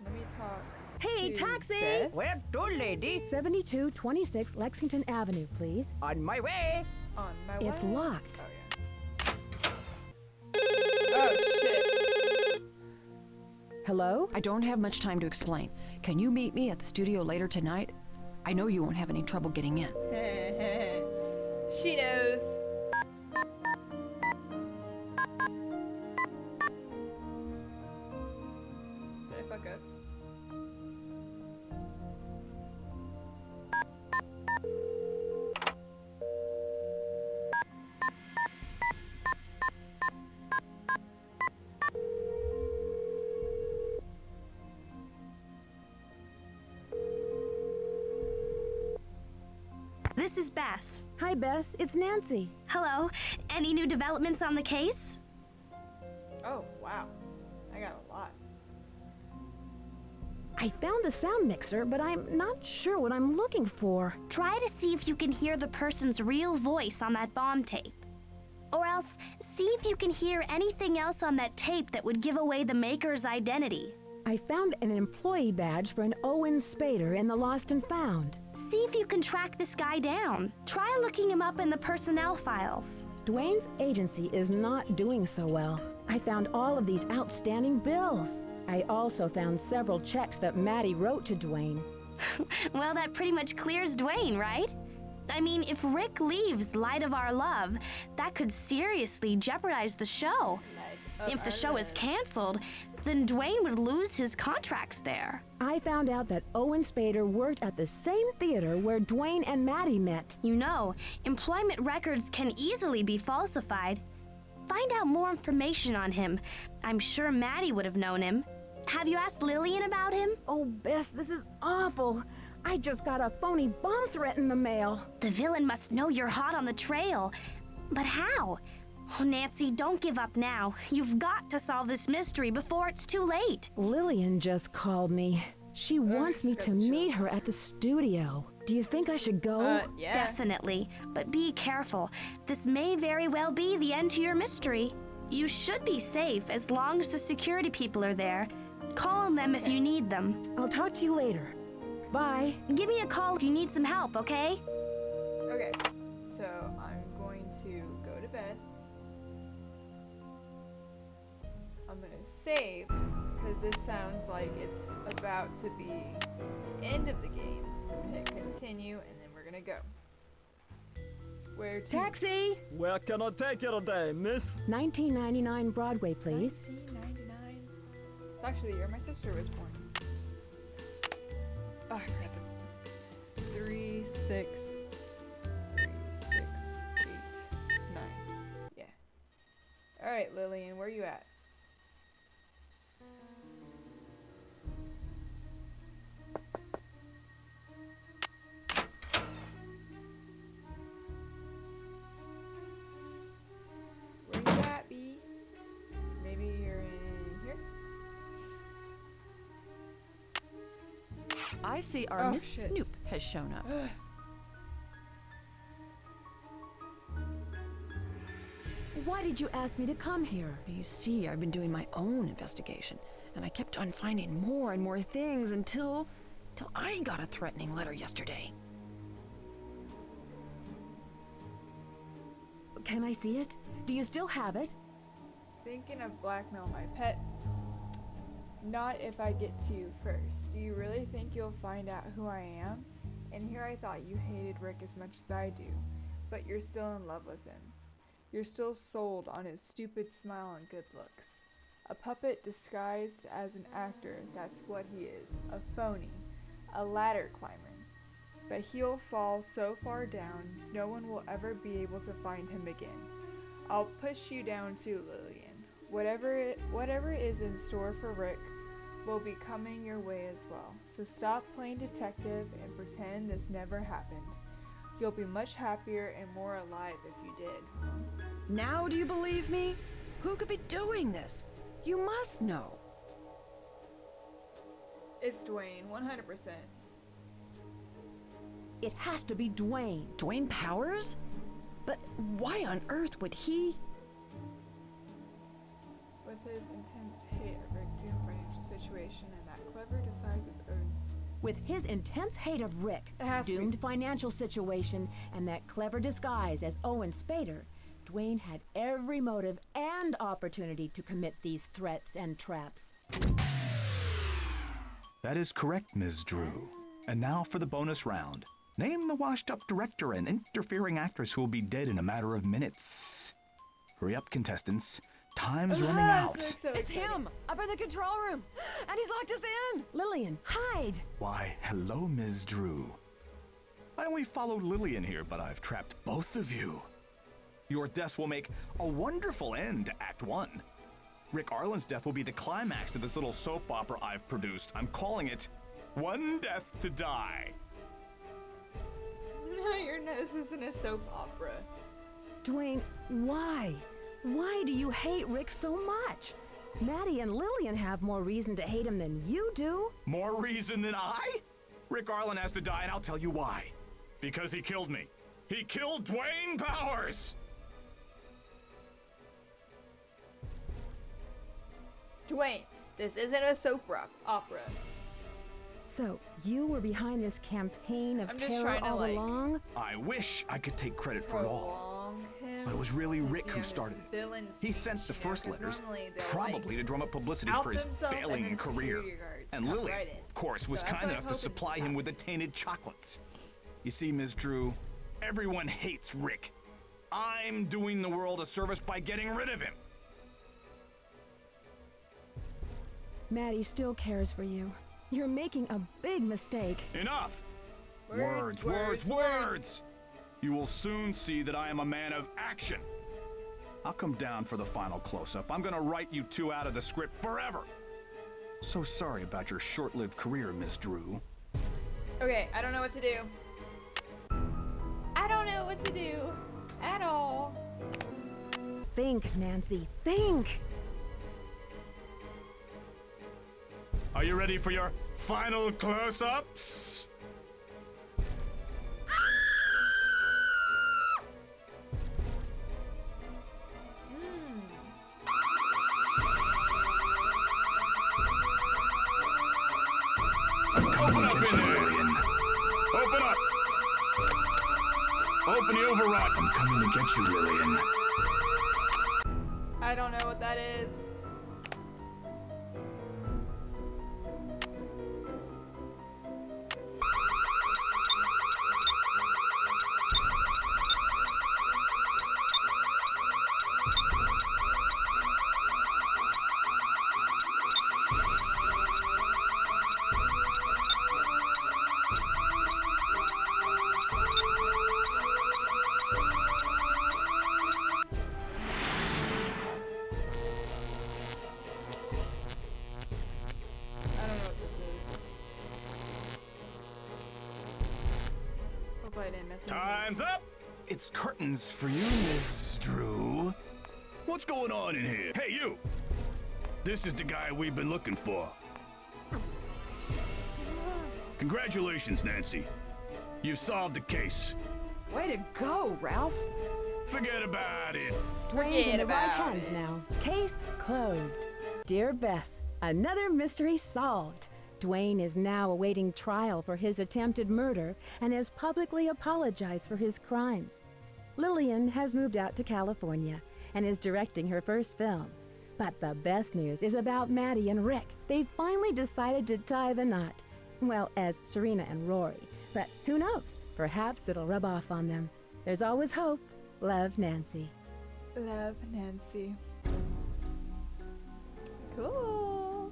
Let me talk. Hey, to taxi! Bess. Where to, lady? 7226 Lexington Avenue, please. On my way! On my It's way. locked. Oh, shit. Hello? I don't have much time to explain. Can you meet me at the studio later tonight? I know you won't have any trouble getting in. She knows. Did I fuck up? This is Bess. Hi, Bess. It's Nancy. Hello. Any new developments on the case? Oh, wow. I got a lot. I found the sound mixer, but I'm not sure what I'm looking for. Try to see if you can hear the person's real voice on that bomb tape. Or else, see if you can hear anything else on that tape that would give away the maker's identity. I found an employee badge for an Owen Spader in the Lost and Found. See if you can track this guy down. Try looking him up in the personnel files. Dwayne's agency is not doing so well. I found all of these outstanding bills. I also found several checks that Maddie wrote to Dwayne. Well, that pretty much clears Dwayne, right? I mean, if Rick leaves Light of Our Love, that could seriously jeopardize the show. If the show is canceled, then Dwayne would lose his contracts there. I found out that Owen Spader worked at the same theater where Dwayne and Maddie met. You know, employment records can easily be falsified. Find out more information on him. I'm sure Maddie would have known him. Have you asked Lillian about him? Oh, Bess, this is awful. I just got a phony bomb threat in the mail. The villain must know you're hot on the trail. But how? Oh, Nancy, don't give up now. You've got to solve this mystery before it's too late. Lillian just called me. She wants me to meet her at the studio. Do you think I should go? Yeah. Definitely. But be careful. This may very well be the end to your mystery. You should be safe as long as the security people are there. Call on them if you need them. I'll talk to you later. Bye. Give me a call if you need some help, okay? Okay, so I'm going to go to bed. I'm gonna save, because this sounds like it's about to be the end of the game. I'm gonna hit continue, and then we're gonna go. Where to? Taxi! Where can I take you today, miss? 1999 Broadway, please. 1999. It's actually the year my sister was born. Oh, I forgot the 3, 6, 8, 9. Yeah. Alright, Lillian, where you at? Where you at, B? Maybe you're in here? I see our Oh, Miss shit. Snoop has shown up. Why did you ask me to come here? You see, I've been doing my own investigation, and I kept on finding more and more things until I got a threatening letter yesterday. Can I see it? Do you still have it? Thinking of blackmail my pet? Not if I get to you first. Do you really think you'll find out who I am? And here I thought you hated Rick as much as I do, but you're still in love with him. You're still sold on his stupid smile and good looks. A puppet disguised as an actor, that's what he is. A phony. A ladder climber. But he'll fall so far down, no one will ever be able to find him again. I'll push you down too, Lillian. Whatever is in store for Rick will be coming your way as well. So stop playing detective and pretend this never happened. You'll be much happier and more alive if you did. Now do you believe me? Who could be doing this? You must know. It's Dwayne, 100%. It has to be Dwayne. Dwayne Powers? But why on earth would he? With his intense hate of Rick doomed financial situation and that clever disguise as own. With his intense hate of Rick, It has to be. doomed financial situation, and that clever disguise as Owen Spader, Dwayne had every motive and opportunity to commit these threats and traps. That is correct, Ms. Drew. And now for the bonus round. Name the washed-up director and interfering actress who will be dead in a matter of minutes. Hurry up, contestants. Time's running out. It's him, up in the control room, and he's locked us in. Lillian, hide! Why, hello, Ms. Drew. I only followed Lillian here, but I've trapped both of you. Your deaths will make a wonderful end to Act 1. Rick Arlen's death will be the climax to this little soap opera I've produced. I'm calling it One Death to Die. No, this isn't a soap opera. Dwayne, why? Why do you hate Rick so much? Maddie and Lillian have more reason to hate him than you do. More reason than I? Rick Arlen has to die, and I'll tell you why. Because he killed me. He killed Dwayne Powers! Dwayne, this isn't a soap opera. So, you were behind this campaign of I'm just terror trying to, all like, along? I wish I could take credit for it all. But it was really Rick who started it. He sent the first letters, probably to drum up publicity for his failing career. And Lillian, of course, was kind enough to supply him with the tainted chocolates. You see, Ms. Drew, everyone hates Rick. I'm doing the world a service by getting rid of him. Maddie still cares for you. You're making a big mistake. Enough! Words, Words! You will soon see that I am a man of action. I'll come down for the final close-up. I'm gonna write you two out of the script forever. So sorry about your short-lived career, Miss Drew. Okay, I don't know what to do. I don't know what to do at all. Think, Nancy, think! Are you ready for your final close-ups? Open up in here! Open up! Open the override! I'm coming to get you, Lillian. I don't know what that is. Time's up! It's curtains for you, Miss Drew. What's going on in here? Hey, you! This is the guy we've been looking for. Congratulations, Nancy. You've solved the case. Way to go, Ralph. Forget about it. Dwayne's in the right hands now. Case closed. Dear Bess, another mystery solved. Dwayne is now awaiting trial for his attempted murder and has publicly apologized for his crimes. Lillian has moved out to California and is directing her first film. But the best news is about Maddie and Rick. They finally decided to tie the knot. Well, as Serena and Rory. But who knows? Perhaps it'll rub off on them. There's always hope. Love, Nancy. Love, Nancy. Cool.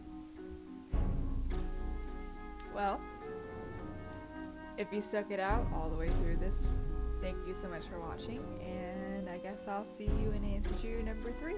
Well, if you stuck it out all the way through this, thank you so much for watching, and I guess I'll see you in answer to number 3.